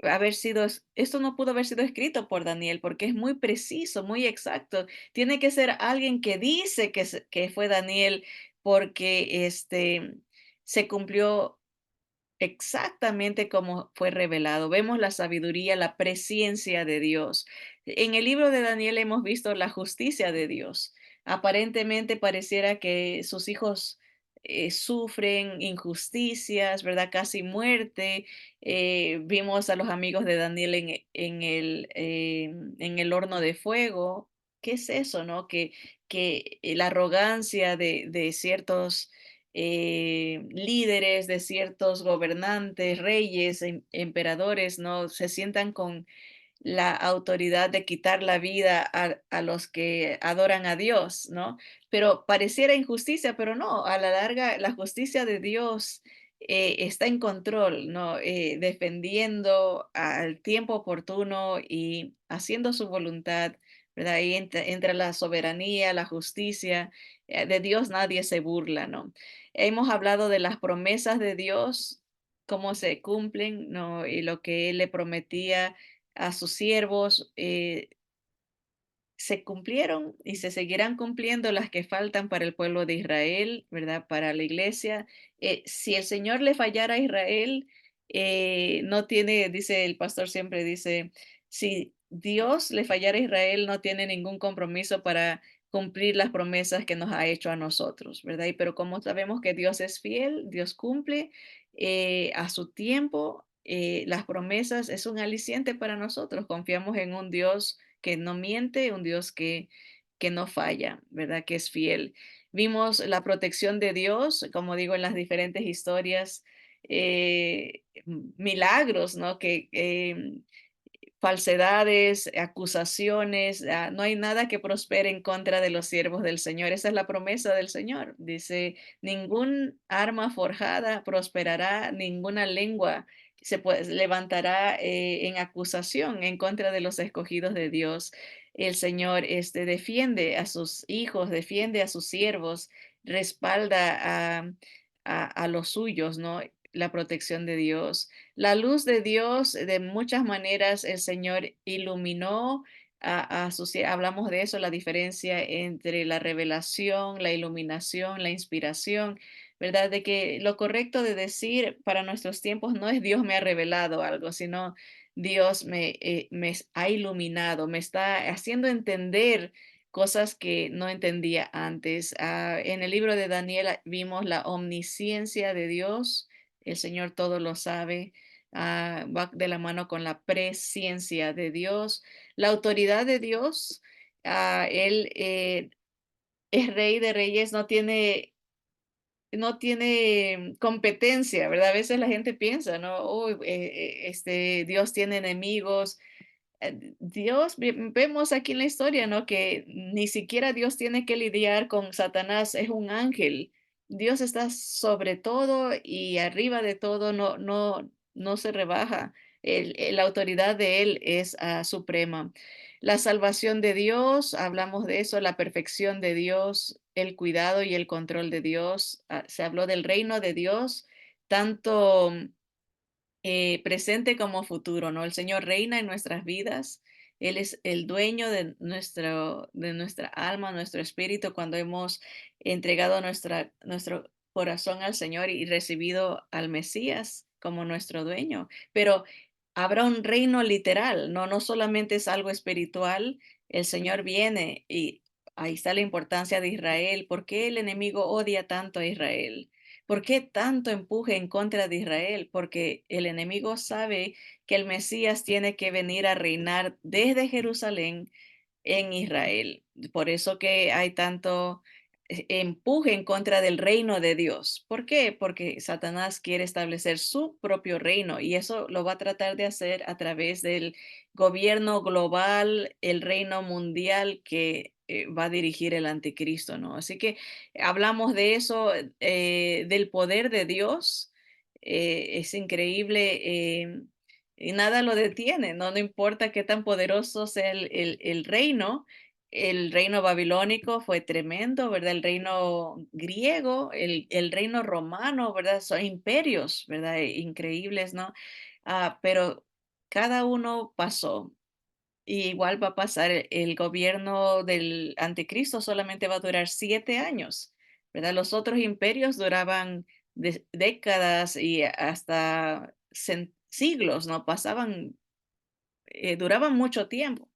[SPEAKER 1] haber sido escrito por Daniel porque es muy preciso, muy exacto. Tiene que ser alguien que dice que fue Daniel porque se cumplió exactamente como fue revelado. Vemos la sabiduría, la presencia de Dios. En el libro de Daniel hemos visto la justicia de Dios. Aparentemente pareciera que sus hijos sufren injusticias, ¿verdad? Casi muerte. Vimos a los amigos de Daniel en el horno de fuego. ¿Qué es eso, no? Que la arrogancia de ciertos líderes, de ciertos gobernantes, reyes, emperadores, ¿no? Se sientan con la autoridad de quitar la vida a los que adoran a Dios, ¿no? Pero pareciera injusticia, pero no, a la larga la justicia de Dios está en control, ¿no? Defendiendo al tiempo oportuno y haciendo su voluntad, ¿verdad? Ahí entra la soberanía, la justicia. De Dios nadie se burla, ¿no? Hemos hablado de las promesas de Dios, cómo se cumplen, ¿no? Y lo que Él le prometía a sus siervos, se cumplieron y se seguirán cumpliendo las que faltan para el pueblo de Israel, ¿verdad? Para la iglesia. Si el Señor le fallara a Israel, no tiene, dice el pastor siempre, dice, si Dios le fallara a Israel, no tiene ningún compromiso para cumplir las promesas que nos ha hecho a nosotros, ¿verdad? Pero como sabemos que Dios es fiel, Dios cumple a su tiempo, las promesas es un aliciente para nosotros. Confiamos en un Dios que no miente, un Dios que no falla, ¿verdad? Que es fiel. Vimos la protección de Dios, como digo, en las diferentes historias, milagros, ¿no? Falsedades, acusaciones, no hay nada que prospere en contra de los siervos del Señor. Esa es la promesa del Señor. Dice, ningún arma forjada prosperará, ninguna lengua levantará en acusación en contra de los escogidos de Dios. El Señor defiende a sus hijos, defiende a sus siervos, respalda a los suyos, ¿no? La protección de Dios. La luz de Dios, de muchas maneras, el Señor iluminó hablamos de eso, la diferencia entre la revelación, la iluminación, la inspiración, ¿verdad? De que lo correcto de decir para nuestros tiempos no es Dios me ha revelado algo, sino Dios me ha iluminado, me está haciendo entender cosas que no entendía antes. En el libro de Daniel vimos la omnisciencia de Dios, el Señor todo lo sabe, va de la mano con la presciencia de Dios, la autoridad de Dios. Él es rey de reyes, no tiene competencia, ¿verdad? A veces la gente piensa, ¿no? "Uy, Dios tiene enemigos". Dios, vemos aquí en la historia, ¿no? Que ni siquiera Dios tiene que lidiar con Satanás, es un ángel. Dios está sobre todo y arriba de todo, no se rebaja. La autoridad de Él es suprema. La salvación de Dios, hablamos de eso, la perfección de Dios, el cuidado y el control de Dios. Se habló del reino de Dios, tanto presente como futuro, ¿no? El Señor reina en nuestras vidas. Él es el dueño de nuestra alma, nuestro espíritu, cuando hemos entregado nuestro corazón al Señor y recibido al Mesías como nuestro dueño. Pero habrá un reino literal, no solamente es algo espiritual. El Señor viene y ahí está la importancia de Israel. ¿Por qué el enemigo odia tanto a Israel? ¿Por qué tanto empuje en contra de Israel? Porque el enemigo sabe que el Mesías tiene que venir a reinar desde Jerusalén en Israel. Por eso que hay tanto empuje en contra del reino de Dios. ¿Por qué? Porque Satanás quiere establecer su propio reino y eso lo va a tratar de hacer a través del gobierno global, el reino mundial que va a dirigir el anticristo, ¿no? Así que hablamos de eso, del poder de Dios. Es increíble. Y nada lo detiene, ¿no? No importa qué tan poderoso sea el reino babilónico fue tremendo, ¿verdad? El reino griego, el reino romano, ¿verdad? Son imperios, ¿verdad? Increíbles, ¿no? Pero cada uno pasó. Y igual va a pasar, el gobierno del anticristo solamente va a durar 7 años, ¿verdad? Los otros imperios duraban décadas y hasta siglos, ¿no? Duraban mucho tiempo,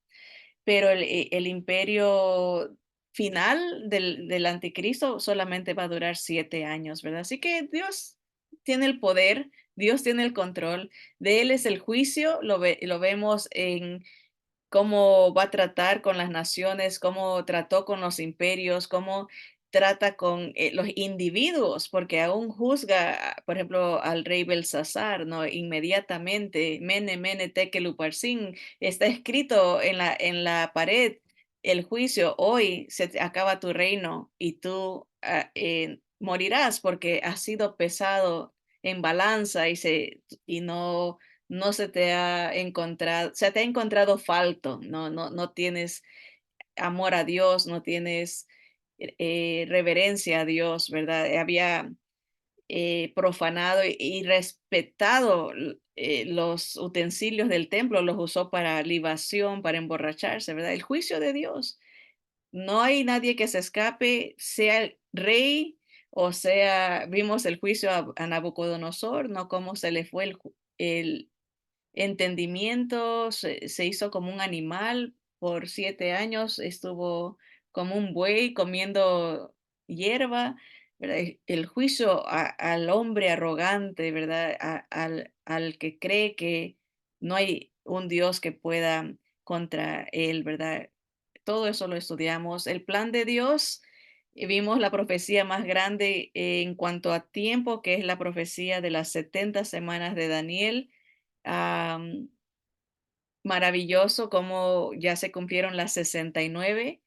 [SPEAKER 1] pero el imperio final del anticristo solamente va a durar 7 años, ¿verdad? Así que Dios tiene el poder, Dios tiene el control, de Él es el juicio, lo vemos en cómo va a tratar con las naciones, cómo trató con los imperios, cómo trata con los individuos, porque aún juzga, por ejemplo, al rey Belsasar, ¿no? Inmediatamente, Mene, Mene, Tekel, Upharsin, está escrito en la pared, el juicio, hoy se te acaba tu reino y tú morirás porque has sido pesado en balanza y no se te ha encontrado, se te ha encontrado falto, no tienes amor a Dios, no tienes reverencia a Dios, ¿verdad? Había profanado y respetado los utensilios del templo, los usó para libación, para emborracharse, ¿verdad? El juicio de Dios. No hay nadie que se escape, sea el rey o sea, vimos el juicio a Nabucodonosor, ¿no? Cómo se le fue el entendimiento, se hizo como un animal por 7 años, estuvo como un buey comiendo hierba, ¿verdad? El juicio al hombre arrogante, ¿verdad? Al que cree que no hay un Dios que pueda contra él, ¿verdad? Todo eso lo estudiamos. El plan de Dios, vimos la profecía más grande en cuanto a tiempo, que es la profecía de las 70 semanas de Daniel. Am, Maravilloso cómo ya se cumplieron las 69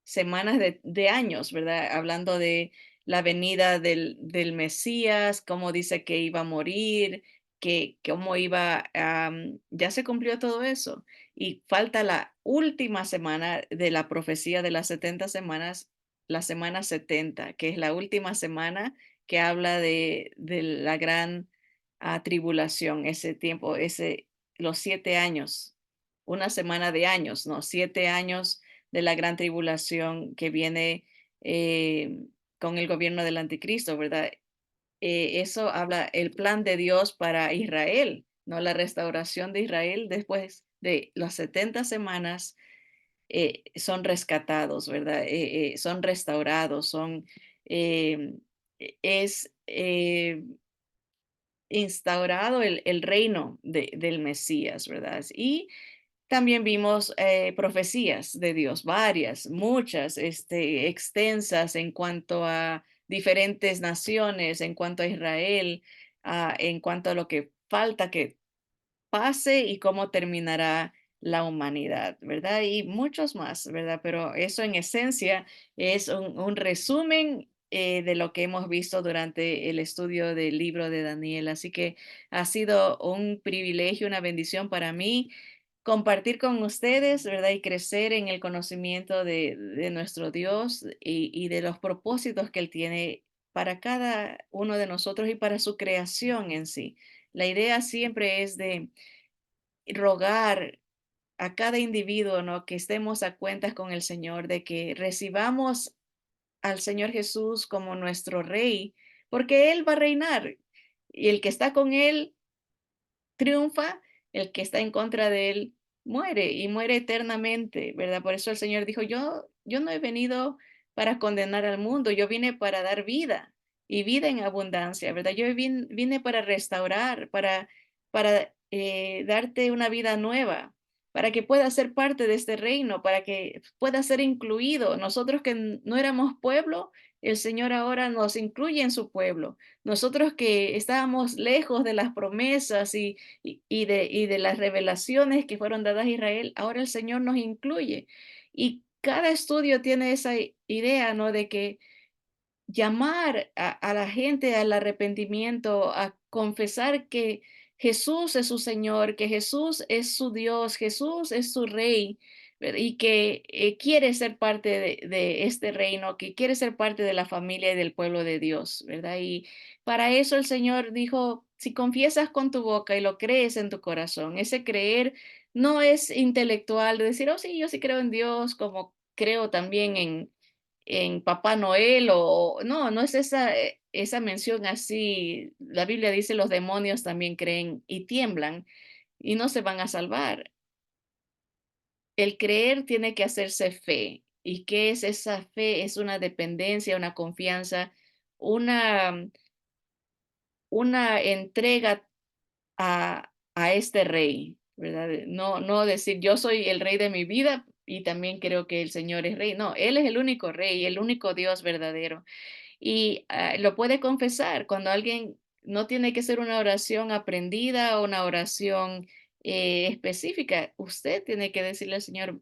[SPEAKER 1] semanas de años, ¿verdad? Hablando de la venida del Mesías, cómo dice que iba a morir, que cómo ya se cumplió todo eso. Y falta la última semana de la profecía de las 70 semanas, la semana 70, que es la última semana que habla de la gran tribulación, ese tiempo, los 7 años, una semana de años, ¿no? 7 años de la gran tribulación que viene eh, con el gobierno del anticristo, ¿verdad? Eso habla el plan de Dios para Israel, ¿no? La restauración de Israel después de las 70 semanas son rescatados, ¿verdad? Son restaurados, eh, es instaurado el reino del Mesías, ¿verdad? Y también vimos profecías de Dios, varias, muchas, extensas en cuanto a diferentes naciones, en cuanto a Israel, en cuanto a lo que falta que pase y cómo terminará la humanidad, ¿verdad? Y muchos más, ¿verdad? Pero eso en esencia es un resumen de lo que hemos visto durante el estudio del libro de Daniel. Así que ha sido un privilegio, una bendición para mí compartir con ustedes, ¿verdad? Y crecer en el conocimiento de nuestro Dios y de los propósitos que Él tiene para cada uno de nosotros y para su creación en sí. La idea siempre es de rogar a cada individuo, ¿no? Que estemos a cuentas con el Señor, de que recibamos al Señor Jesús como nuestro Rey, porque Él va a reinar y el que está con Él triunfa, el que está en contra de él muere y muere eternamente, ¿verdad? Por eso el Señor dijo, yo no he venido para condenar al mundo, yo vine para dar vida y vida en abundancia, ¿verdad? Yo vine para restaurar, para darte una vida nueva, para que puedas ser parte de este reino, para que puedas ser incluido. Nosotros que no éramos pueblo, el Señor ahora nos incluye en su pueblo. Nosotros que estábamos lejos de las promesas y de las revelaciones que fueron dadas a Israel, ahora el Señor nos incluye. Y cada estudio tiene esa idea, ¿no? De que llamar a la gente al arrepentimiento, a confesar que Jesús es su Señor, que Jesús es su Dios, Jesús es su Rey, y que quiere ser parte de este reino, que quiere ser parte de la familia y del pueblo de Dios, ¿verdad? Y para eso el Señor dijo, si confiesas con tu boca y lo crees en tu corazón, ese creer no es intelectual, de decir, oh sí, yo sí creo en Dios, como creo también en Papá Noel o no, no es esa, esa mención así. La Biblia dice los demonios también creen y tiemblan y no se van a salvar. El creer tiene que hacerse fe. ¿Y qué es esa fe? Es una dependencia, una confianza, una, una entrega a este rey, ¿verdad? No, no decir yo soy el rey de mi vida y también creo que el Señor es rey. No, Él es el único rey, el único Dios verdadero. Y lo puede confesar cuando alguien no tiene que ser una oración aprendida o una oración específica. Usted tiene que decirle al Señor,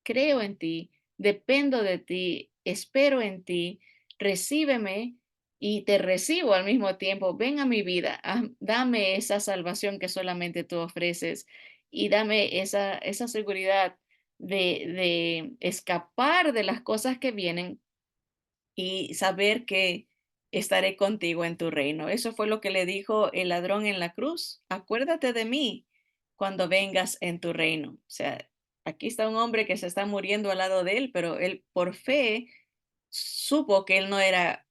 [SPEAKER 1] creo en ti, dependo de ti, espero en ti, recíbeme y te recibo al mismo tiempo. Ven a mi vida, dame esa salvación que solamente tú ofreces y dame esa seguridad de escapar de las cosas que vienen y saber que estaré contigo en tu reino. Eso fue lo que le dijo el ladrón en la cruz. Acuérdate de mí cuando vengas en tu reino. O sea, aquí está un hombre que se está muriendo al lado de él, pero él por fe supo que él no era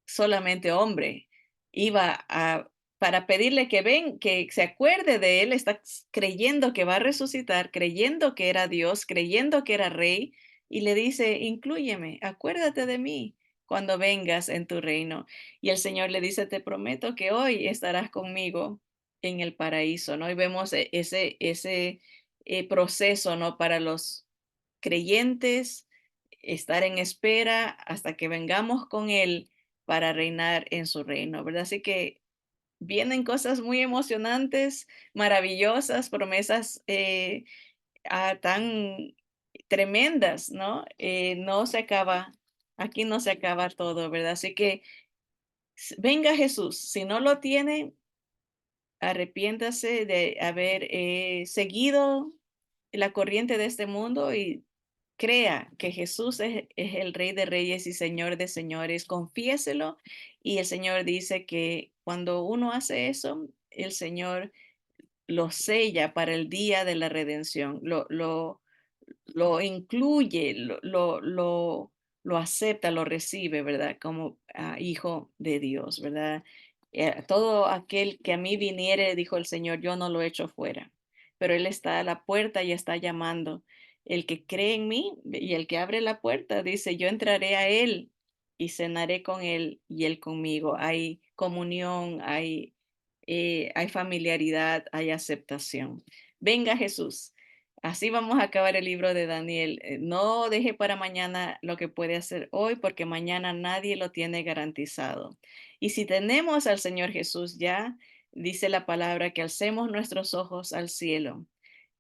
[SPEAKER 1] solamente hombre. Iba a para pedirle que ven, que se acuerde de él, está creyendo que va a resucitar, creyendo que era Dios, creyendo que era rey, y le dice, inclúyeme, acuérdate de mí cuando vengas en tu reino. Y el Señor le dice, te prometo que hoy estarás conmigo en el paraíso, ¿no? Y vemos ese proceso, ¿no? Para los creyentes, estar en espera hasta que vengamos con Él para reinar en su reino, ¿verdad? Así que vienen cosas muy emocionantes, maravillosas, promesas tan tremendas, ¿no? No se acaba, aquí no se acaba todo, ¿verdad? Así que venga Jesús, si no lo tiene, arrepiéntase de haber seguido la corriente de este mundo y crea que Jesús es el Rey de Reyes y Señor de Señores, confiéselo y el Señor dice que cuando uno hace eso, el Señor lo sella para el día de la redención, lo incluye, lo acepta, lo recibe, ¿verdad? Como hijo de Dios, ¿verdad? Todo aquel que a mí viniere, dijo el Señor, yo no lo echo fuera, pero Él está a la puerta y está llamando. El que cree en mí y el que abre la puerta, dice, yo entraré a Él y cenaré con Él y Él conmigo. Hay comunión, hay familiaridad, hay aceptación. Venga Jesús. Así vamos a acabar el libro de Daniel. No deje para mañana lo que puede hacer hoy, porque mañana nadie lo tiene garantizado. Y si tenemos al Señor Jesús ya, dice la palabra que alcemos nuestros ojos al cielo,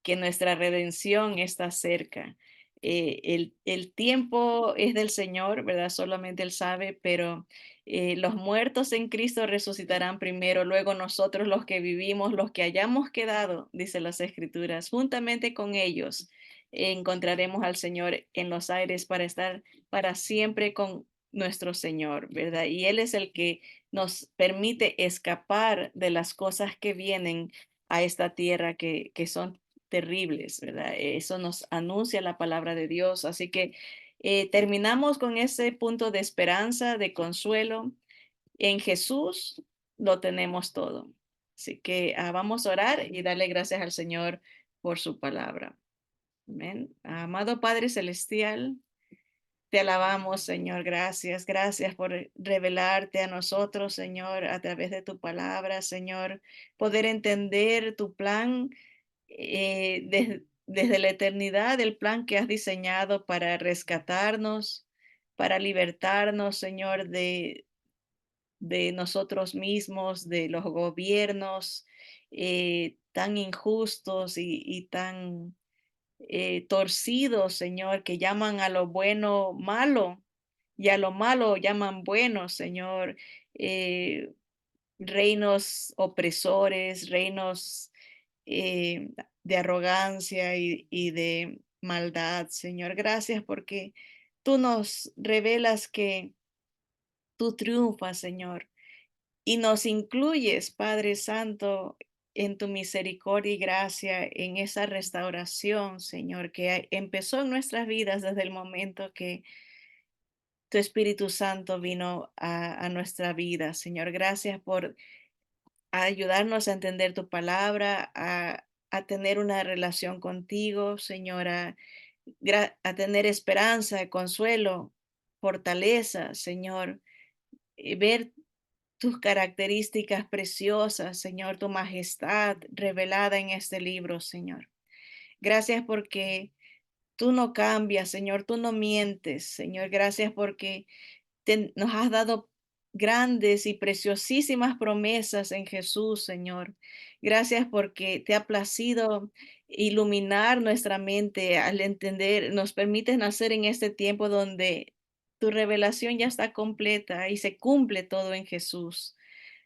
[SPEAKER 1] que nuestra redención está cerca. El tiempo es del Señor, ¿verdad? Solamente Él sabe, pero los muertos en Cristo resucitarán primero, luego nosotros los que vivimos, los que hayamos quedado, dice las Escrituras, juntamente con ellos encontraremos al Señor en los aires para estar para siempre con nuestro Señor, ¿verdad? Y Él es el que nos permite escapar de las cosas que vienen a esta tierra que son terribles, ¿verdad? Eso nos anuncia la palabra de Dios. Así que terminamos con ese punto de esperanza, de consuelo. En Jesús lo tenemos todo. Así que vamos a orar y darle gracias al Señor por su palabra. Amén. Amado Padre Celestial, te alabamos, Señor. Gracias, gracias por revelarte a nosotros, Señor, a través de tu palabra, Señor, poder entender tu plan desde la eternidad, el plan que has diseñado para rescatarnos, para libertarnos, Señor, de nosotros mismos, de los gobiernos tan injustos y tan torcidos, Señor, que llaman a lo bueno malo y a lo malo llaman bueno, Señor. Eh, reinos opresores, reinos de arrogancia y de maldad, Señor. Gracias porque tú nos revelas que tú triunfas, Señor, y nos incluyes, Padre Santo, en tu misericordia y gracia, en esa restauración, Señor, que empezó en nuestras vidas desde el momento que tu Espíritu Santo vino a nuestra vida, Señor. Gracias por ayudarnos a entender tu palabra, a tener una relación contigo, Señora, a tener esperanza, consuelo, fortaleza, Señor, y ver tus características preciosas, Señor, tu majestad revelada en este libro, Señor. Gracias porque tú no cambias, Señor, tú no mientes, Señor. Gracias porque nos has dado grandes y preciosísimas promesas en Jesús, Señor. Gracias porque te ha placido iluminar nuestra mente al entender, nos permites nacer en este tiempo donde tu revelación ya está completa y se cumple todo en Jesús.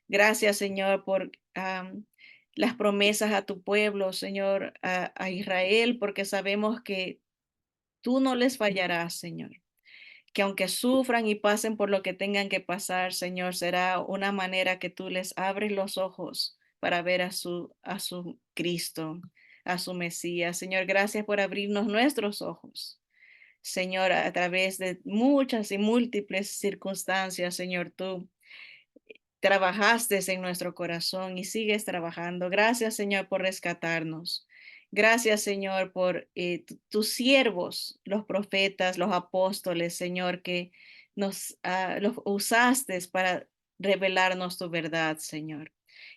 [SPEAKER 1] Gracias, Señor, por las promesas a tu pueblo, Señor, a Israel, porque sabemos que tú no les fallarás, Señor, que aunque sufran y pasen por lo que tengan que pasar, Señor, será una manera que tú les abres los ojos para ver a su Cristo, a su Mesías. Señor, gracias por abrirnos nuestros ojos. Señor, a través de muchas y múltiples circunstancias, Señor, tú trabajaste en nuestro corazón y sigues trabajando. Gracias, Señor, por rescatarnos. Gracias, Señor, por tus siervos, los profetas, los apóstoles, Señor, que los usaste para revelarnos tu verdad, Señor.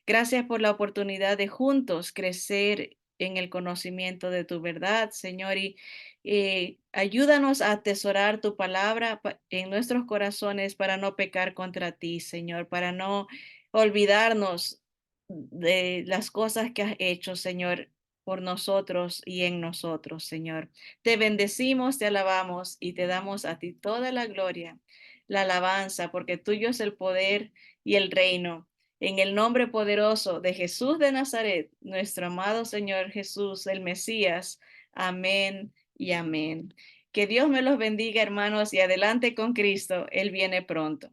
[SPEAKER 1] Gracias por la oportunidad de juntos crecer en el conocimiento de tu verdad, Señor, y ayúdanos a atesorar tu palabra en nuestros corazones para no pecar contra ti, Señor, para no olvidarnos de las cosas que has hecho, Señor, por nosotros y en nosotros, Señor. Te bendecimos, te alabamos y te damos a ti toda la gloria, la alabanza, porque tuyo es el poder y el reino. En el nombre poderoso de Jesús de Nazaret, nuestro amado Señor Jesús, el Mesías. Amén y amén. Que Dios me los bendiga, hermanos, y adelante con Cristo. Él viene pronto.